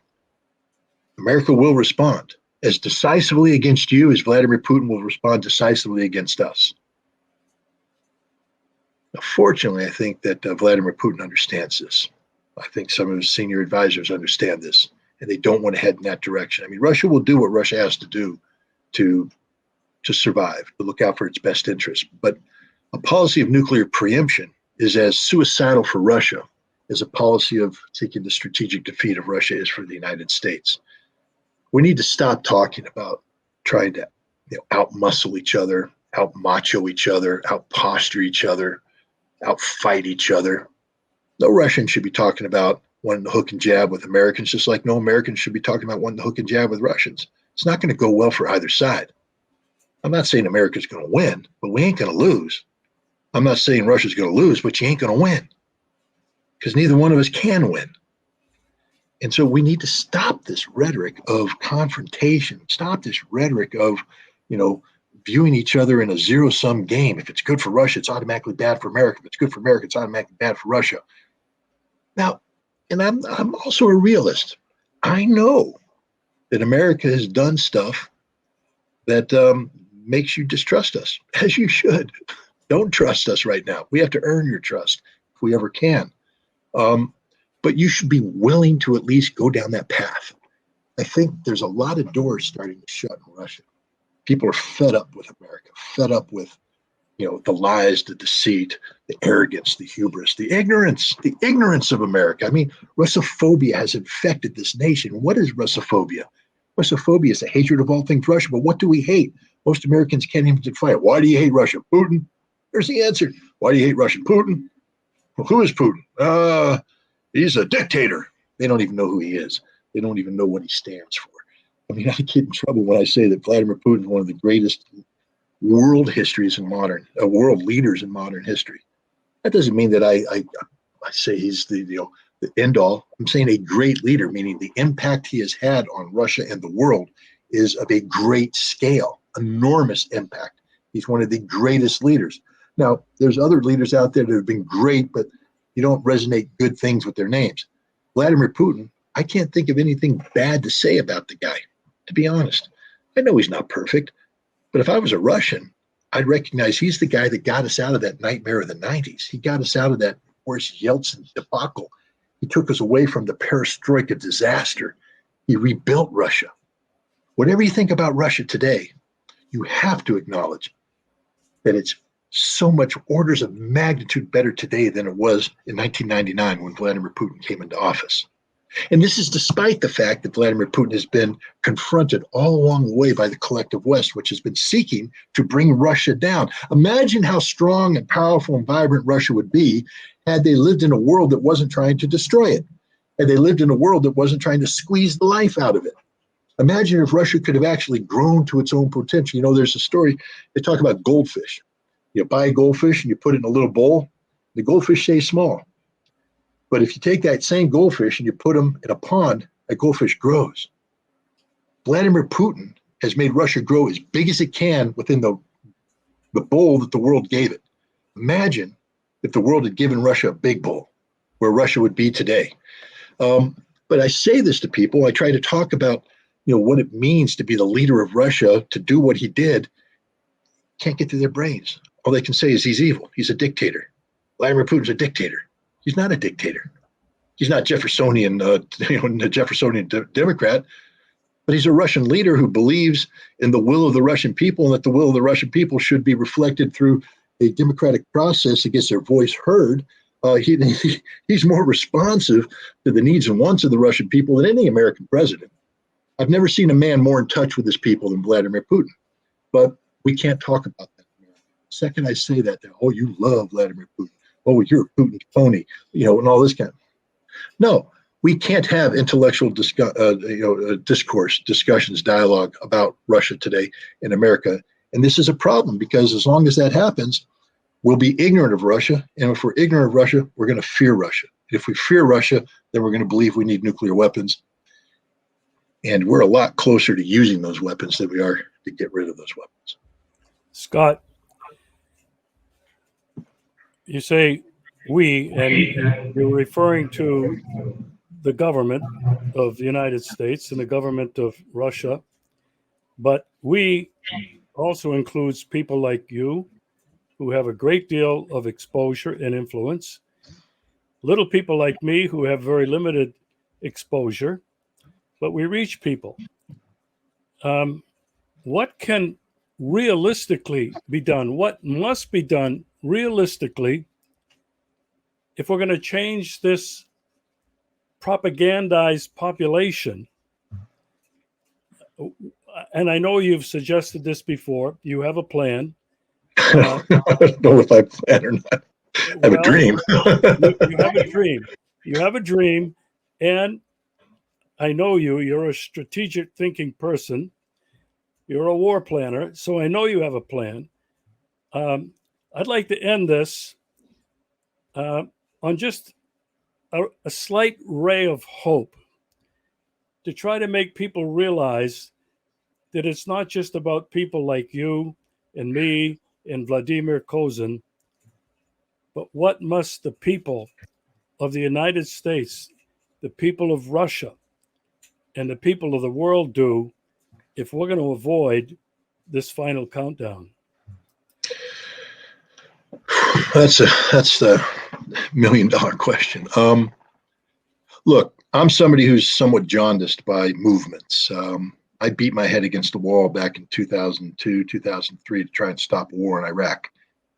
Speaker 2: America will respond as decisively against you as Vladimir Putin will respond decisively against us. Now, fortunately, I think that Vladimir Putin understands this. I think some of his senior advisors understand this, and they don't want to head in that direction. I mean, Russia will do what Russia has to do to survive, to look out for its best interests. But a policy of nuclear preemption is as suicidal for Russia as a policy of seeking the strategic defeat of Russia is for the United States. We need to stop talking about trying to out-muscle each other, out-macho each other, out-posture each other, out-fight each other. No Russian should be talking about wanting to hook and jab with Americans, just like no Americans should be talking about wanting to hook and jab with Russians. It's not going to go well for either side. I'm not saying America's going to win, but we ain't going to lose. I'm not saying Russia's going to lose, but you ain't going to win because neither one of us can win. And so we need to stop this rhetoric of confrontation, stop this rhetoric of, you know, viewing each other in a zero-sum game. If it's good for Russia, it's automatically bad for America. If it's good for America, it's automatically bad for Russia. Now, and I'm also a realist. I know that America has done stuff that makes you distrust us, as you should. Don't trust us right now. We have to earn your trust if we ever can. But you should be willing to at least go down that path. I think there's a lot of doors starting to shut in Russia. People are fed up with America, fed up with, you know, the lies, the deceit, the arrogance, the hubris, the ignorance of America. I mean, Russophobia has infected this nation. What is Russophobia? Russophobia is a hatred of all things Russian. But what do we hate? Most Americans can't even define it. Why do you hate Russia? Putin. There's the answer. Why do you hate Russia? Putin. Well, who is Putin? He's a dictator. They don't even know who he is. They don't even know what he stands for. I mean, I get in trouble when I say that Vladimir Putin is one of the greatest world leaders in modern history. That doesn't mean that I say he's the end all. I'm saying a great leader, meaning the impact he has had on Russia and the world is of a great scale, enormous impact. He's one of the greatest leaders. Now, there's other leaders out there that have been great, but you don't resonate good things with their names. Vladimir Putin, I can't think of anything bad to say about the guy, to be honest. I know he's not perfect, but if I was a Russian, I'd recognize he's the guy that got us out of that nightmare of the 90s. He got us out of that Boris Yeltsin debacle. He took us away from the perestroika disaster. He rebuilt Russia. Whatever you think about Russia today, you have to acknowledge that it's so much orders of magnitude better today than it was in 1999 when Vladimir Putin came into office. And this is despite the fact that Vladimir Putin has been confronted all along the way by the collective West, which has been seeking to bring Russia down. Imagine how strong and powerful and vibrant Russia would be had they lived in a world that wasn't trying to destroy it, had they lived in a world that wasn't trying to squeeze the life out of it. Imagine if Russia could have actually grown to its own potential. You know, there's a story, they talk about goldfish. You buy a goldfish and you put it in a little bowl, the goldfish stays small. But if you take that same goldfish and you put them in a pond, that goldfish grows. Vladimir Putin has made Russia grow as big as it can within the bowl that the world gave it. Imagine if the world had given Russia a big bowl, where Russia would be today. But I say this to people, I try to talk about, you know, what it means to be the leader of Russia, to do what he did. Can't get to their brains. All they can say is he's evil. He's a dictator. Vladimir Putin's a dictator. He's not a dictator. He's not Jeffersonian, Jeffersonian Democrat, but he's a Russian leader who believes in the will of the Russian people and that the will of the Russian people should be reflected through a democratic process that gets their voice heard. He's more responsive to the needs and wants of the Russian people than any American president. I've never seen a man more in touch with his people than Vladimir Putin, but we can't talk about that. The second I say that, oh, you love Vladimir Putin. Oh, you're a Putin phony, you know, and all this kind of. No, we can't have intellectual discourse, discussions, dialogue about Russia today in America. And this is a problem because as long as that happens, we'll be ignorant of Russia. And if we're ignorant of Russia, we're going to fear Russia. If we fear Russia, then we're going to believe we need nuclear weapons. And we're a lot closer to using those weapons than we are to get rid of those weapons.
Speaker 1: Scott, you say we, and you're referring to the government of the United States and the government of Russia, but we also includes people like you who have a great deal of exposure and influence, little people like me who have very limited exposure, but we reach people. What can realistically be done? What must be done realistically if we're going to change this propagandized population? And I know you've suggested this before. You have a plan.
Speaker 2: I don't know if I plan or not. I have a dream.
Speaker 1: You have a dream. You have a dream. And I know you're a strategic thinking person. You're a war planner. So I know you have a plan. I'd like to end this on just a slight ray of hope. to try to make people realize that it's not just about people like you and me and Vladimir Kozin, but what must the people of the United States, the people of Russia, and the people of the world do if we're going to avoid this final countdown?
Speaker 2: That's the $1 million question. Look, I'm somebody who's somewhat jaundiced by movements. I beat my head against the wall back in 2002, 2003 to try and stop a war in Iraq.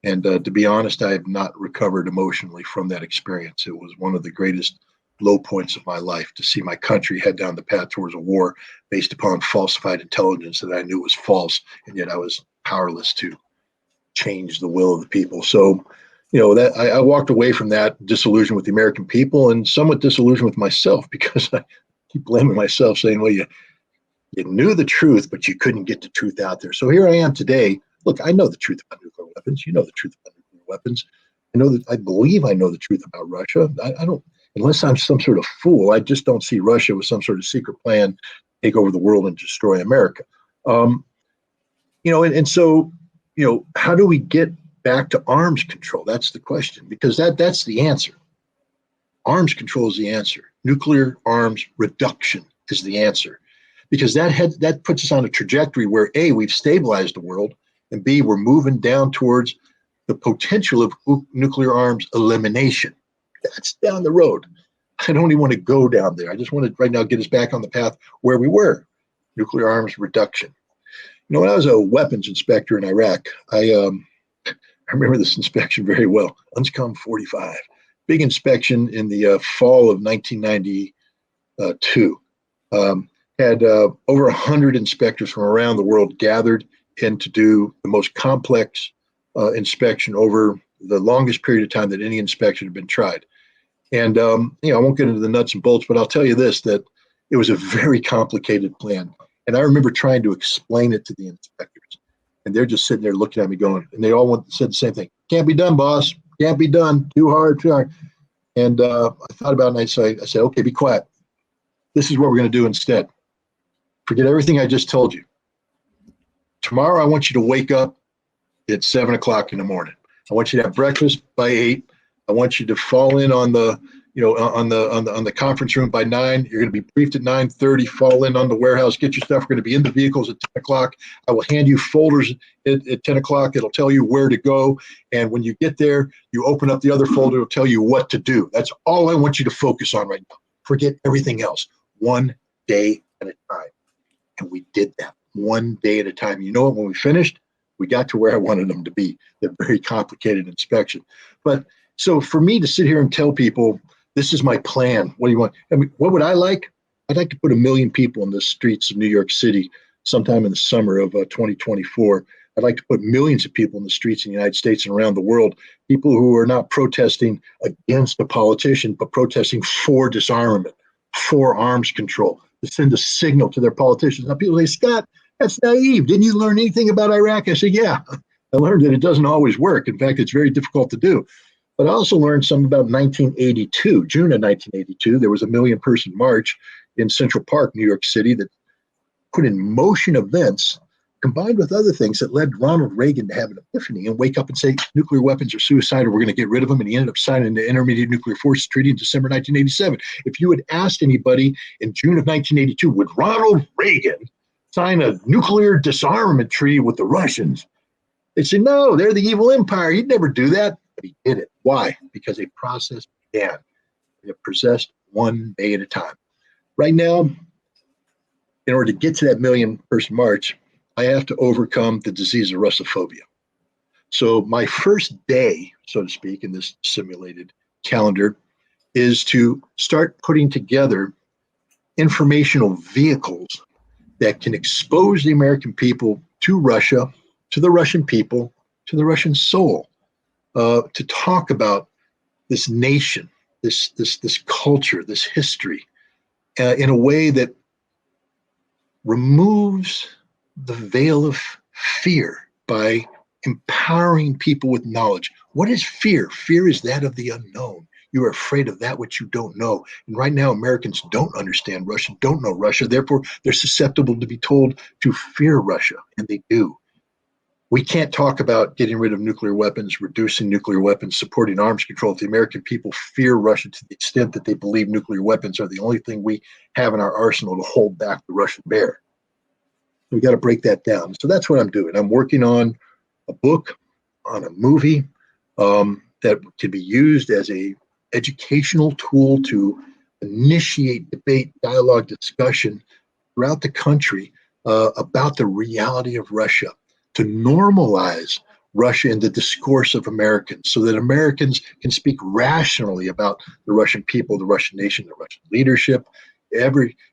Speaker 2: And to be honest, I have not recovered emotionally from that experience. It was one of the greatest low points of my life to see my country head down the path towards a war based upon falsified intelligence that I knew was false, and yet I was powerless to change the will of the people. So, that I walked away from that disillusioned with the American people and somewhat disillusioned with myself, because I keep blaming myself, saying, well, you knew the truth, but you couldn't get the truth out there. So here I am today. Look, I know the truth about nuclear weapons. You know the truth about nuclear weapons. I believe I know the truth about Russia. I don't, unless I'm some sort of fool, I just don't see Russia with some sort of secret plan to take over the world and destroy America. And so, how do we get back to arms control? That's the question, because that's the answer. Arms control is the answer. Nuclear arms reduction is the answer, because that puts us on a trajectory where A, we've stabilized the world, and B, we're moving down towards the potential of nuclear arms elimination. That's down the road. I don't even want to go down there. I just want to right now get us back on the path where we were, nuclear arms reduction. When I was a weapons inspector in Iraq, I remember this inspection very well. UNSCOM 45, big inspection in the fall of 1992. Had over 100 inspectors from around the world gathered in to do the most complex inspection over the longest period of time that any inspection had been tried. And I won't get into the nuts and bolts, but I'll tell you this, that it was a very complicated plan. And I remember trying to explain it to the inspectors, and they're just sitting there looking at me going, and they all said the same thing: "Can't be done, boss. Can't be done. Too hard, too hard." And I thought about it, and I said, "Okay, be quiet. This is what we're going to do instead. Forget everything I just told you. Tomorrow, I want you to wake up at 7 o'clock in the morning. I want you to have breakfast by 8. I want you to fall in on the on the conference room by 9. You're going to be briefed at 9:30. Fall in on the warehouse. Get your stuff. We're going to be in the vehicles at 10 o'clock. I will hand you folders at 10 o'clock. It'll tell you where to go. And when you get there, you open up the other folder. It'll tell you what to do. That's all I want you to focus on right now. Forget everything else. One day at a time." And we did that one day at a time. You know what? When we finished, we got to where I wanted them to be. They're very complicated inspection. But so for me to sit here and tell people, this is my plan. What do you want? I mean, what would I like? I'd like to put 1 million people in the streets of New York City sometime in the summer of 2024. I'd like to put millions of people in the streets in the United States and around the world, people who are not protesting against a politician, but protesting for disarmament, for arms control, to send a signal to their politicians. Now people say, "Scott, that's naive. Didn't you learn anything about Iraq?" I said, "Yeah, I learned that it doesn't always work. In fact, it's very difficult to do." But I also learned something about 1982, June of 1982. There was a 1 million person march in Central Park, New York City, that put in motion events combined with other things that led Ronald Reagan to have an epiphany and wake up and say, nuclear weapons are suicidal. We're going to get rid of them. And he ended up signing the Intermediate Nuclear Forces Treaty in December 1987. If you had asked anybody in June of 1982, would Ronald Reagan sign a nuclear disarmament treaty with the Russians? They'd say, no, they're the evil empire. He'd never do that. But he did it. Why? Because a process began. It possessed one day at a time. Right now, in order to get to that 1 million person march, I have to overcome the disease of Russophobia. So my first day, so to speak, in this simulated calendar is to start putting together informational vehicles that can expose the American people to Russia, to the Russian people, to the Russian soul, to talk about this nation, this culture, this history, in a way that removes the veil of fear by empowering people with knowledge. What is fear? Fear is that of the unknown. You are afraid of that which you don't know. And right now, Americans don't understand Russia, don't know Russia. Therefore, they're susceptible to be told to fear Russia, and they do. We can't talk about getting rid of nuclear weapons, reducing nuclear weapons, supporting arms control if the American people fear Russia to the extent that they believe nuclear weapons are the only thing we have in our arsenal to hold back the Russian bear. We got to break that down. So that's what I'm doing. I'm working on a book, on a movie that can be used as a educational tool to initiate debate, dialogue, discussion throughout the country about the reality of Russia, to normalize Russia in the discourse of Americans so that Americans can speak rationally about the Russian people, the Russian nation, the Russian leadership.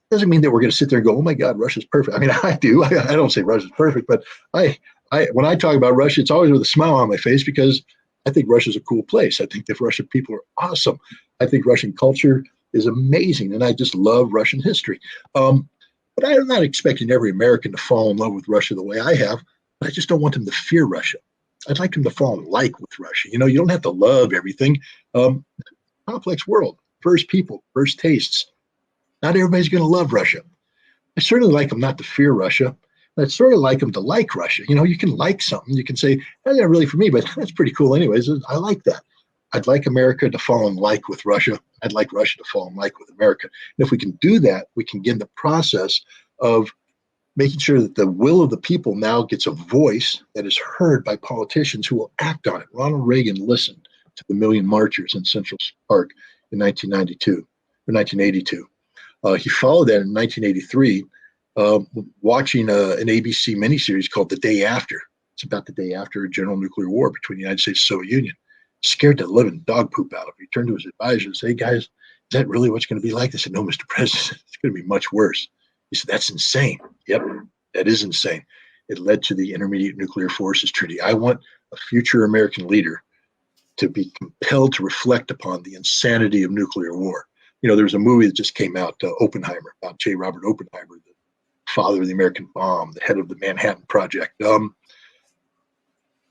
Speaker 2: Doesn't mean that we're going to sit there and go, oh my God, Russia's perfect. I mean, I do. I don't say Russia's perfect, but when I talk about Russia, it's always with a smile on my face because I think Russia's a cool place. I think the Russian people are awesome. I think Russian culture is amazing, and I just love Russian history. But I'm not expecting every American to fall in love with Russia the way I have. But I just don't want them to fear Russia. I'd like them to fall in like with Russia. You don't have to love everything. Complex world, first people, first tastes. Not everybody's going to love Russia. I certainly like them not to fear Russia. I'd sort of like them to like Russia. You can like something. You can say, that's not really for me, but that's pretty cool anyways. I like that. I'd like America to fall in like with Russia. I'd like Russia to fall in like with America. And if we can do that, we can get in the process of making sure that the will of the people now gets a voice that is heard by politicians who will act on it. Ronald Reagan listened to the million marchers in Central Park in 1992 or 1982. He followed that in 1983, watching an ABC miniseries called The Day After. It's about the day after a general nuclear war between the United States and the Soviet Union. Scared the living dog poop out of him. He turned to his advisors and said, hey guys, is that really what's going to be like? They said, no, Mr. President, it's going to be much worse. He said, that's insane. Yep, that is insane. It led to the Intermediate Nuclear Forces Treaty. I want a future American leader to be compelled to reflect upon the insanity of nuclear war. There's a movie that just came out, Oppenheimer, about J. Robert Oppenheimer, the father of the American bomb, the head of the Manhattan Project.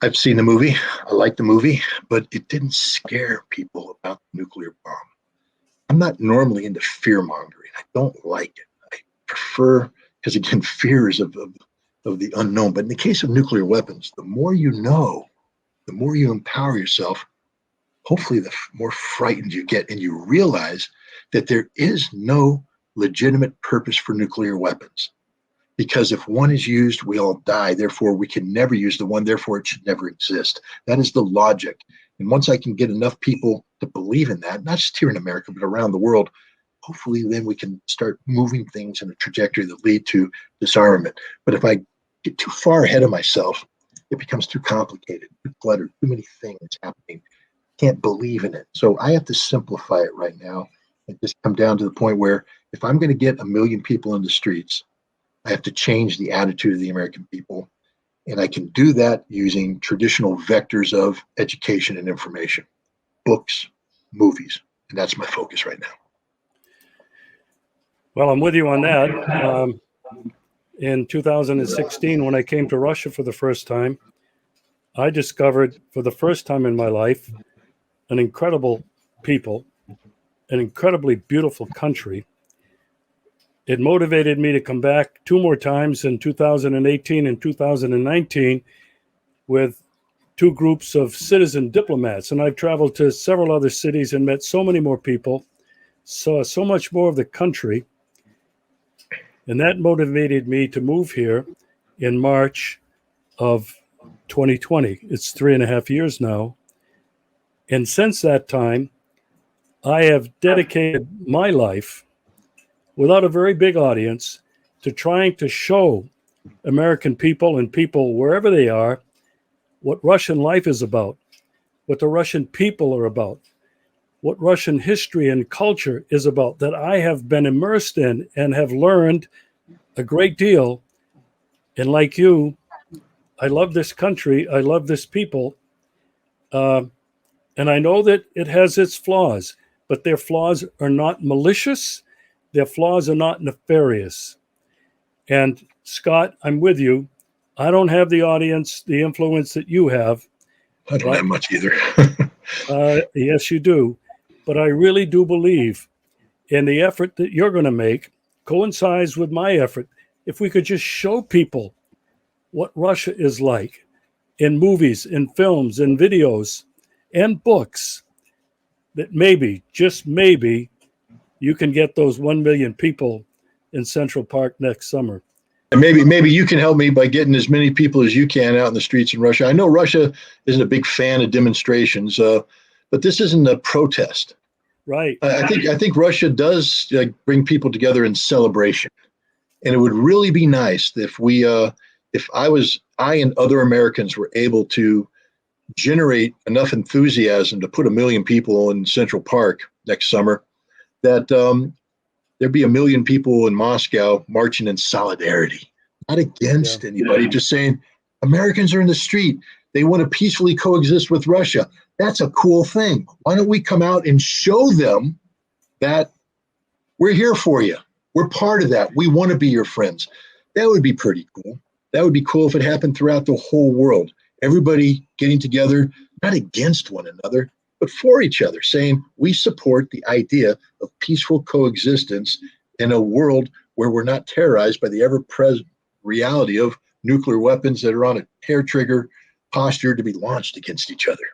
Speaker 2: I've seen the movie. I like the movie, but it didn't scare people about the nuclear bomb. I'm not normally into fear mongering. I don't like it. I prefer, because again, fear is of the unknown. But in the case of nuclear weapons, the more you know, the more you empower yourself, hopefully the more frightened you get and you realize that there is no legitimate purpose for nuclear weapons. Because if one is used, we all die. Therefore, we can never use the one. Therefore, it should never exist. That is the logic. And once I can get enough people to believe in that, not just here in America, but around the world, hopefully then we can start moving things in a trajectory that lead to disarmament. But if I get too far ahead of myself, it becomes too complicated, too cluttered, too many things happening. Can't believe in it. So I have to simplify it right now and just come down to the point where if I'm going to get 1 million people in the streets, I have to change the attitude of the American people. And I can do that using traditional vectors of education and information, books, movies. And that's my focus right now.
Speaker 1: Well, I'm with you on that. In 2016, when I came to Russia for the first time, I discovered for the first time in my life an incredible people, an incredibly beautiful country. It motivated me to come back 2 more times in 2018 and 2019 with 2 groups of citizen diplomats. And I've traveled to several other cities and met so many more people, saw so much more of the country. And that motivated me to move here in March of 2020. It's 3.5 years now. And since that time, I have dedicated my life without a very big audience to trying to show American people and people wherever they are what Russian life is about, what the Russian people are about, what Russian history and culture is about, that I have been immersed in and have learned a great deal. And like you, I love this country. I love this people. And I know that it has its flaws, but their flaws are not malicious. Their flaws are not nefarious. And Scott, I'm with you. I don't have the audience, the influence that you have.
Speaker 2: I don't have much either.
Speaker 1: Yes, you do. But I really do believe in the effort that you're going to make coincides with my effort. If we could just show people what Russia is like in movies, in films, in videos, and books, that maybe, just maybe, you can get those 1 million people in Central Park next summer.
Speaker 2: And maybe you can help me by getting as many people as you can out in the streets in Russia. I know Russia isn't a big fan of demonstrations, but this isn't a protest.
Speaker 1: Right.
Speaker 2: I think Russia does bring people together in celebration, and it would really be nice if I and other Americans were able to generate enough enthusiasm to put 1 million people in Central Park next summer, that there'd be 1 million people in Moscow marching in solidarity, not against anybody, just saying Americans are in the street. They want to peacefully coexist with Russia. That's a cool thing. Why don't we come out and show them that we're here for you? We're part of that. We want to be your friends. That would be pretty cool. That would be cool if it happened throughout the whole world. Everybody getting together, not against one another, but for each other, saying we support the idea of peaceful coexistence in a world where we're not terrorized by the ever-present reality of nuclear weapons that are on a hair trigger posture to be launched against each other.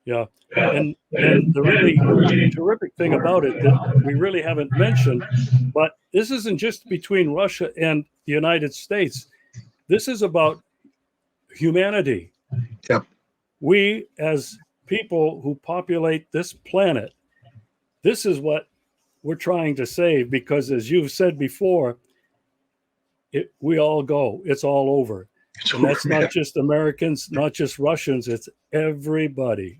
Speaker 1: Yeah. And the really terrific thing about it that we really haven't mentioned, but this isn't just between Russia and the United States. This is about humanity.
Speaker 2: Yeah.
Speaker 1: We, as people who populate this planet, this is what we're trying to save, because as you've said before, we all go, it's all over. And that's not just Americans, not just Russians, it's everybody.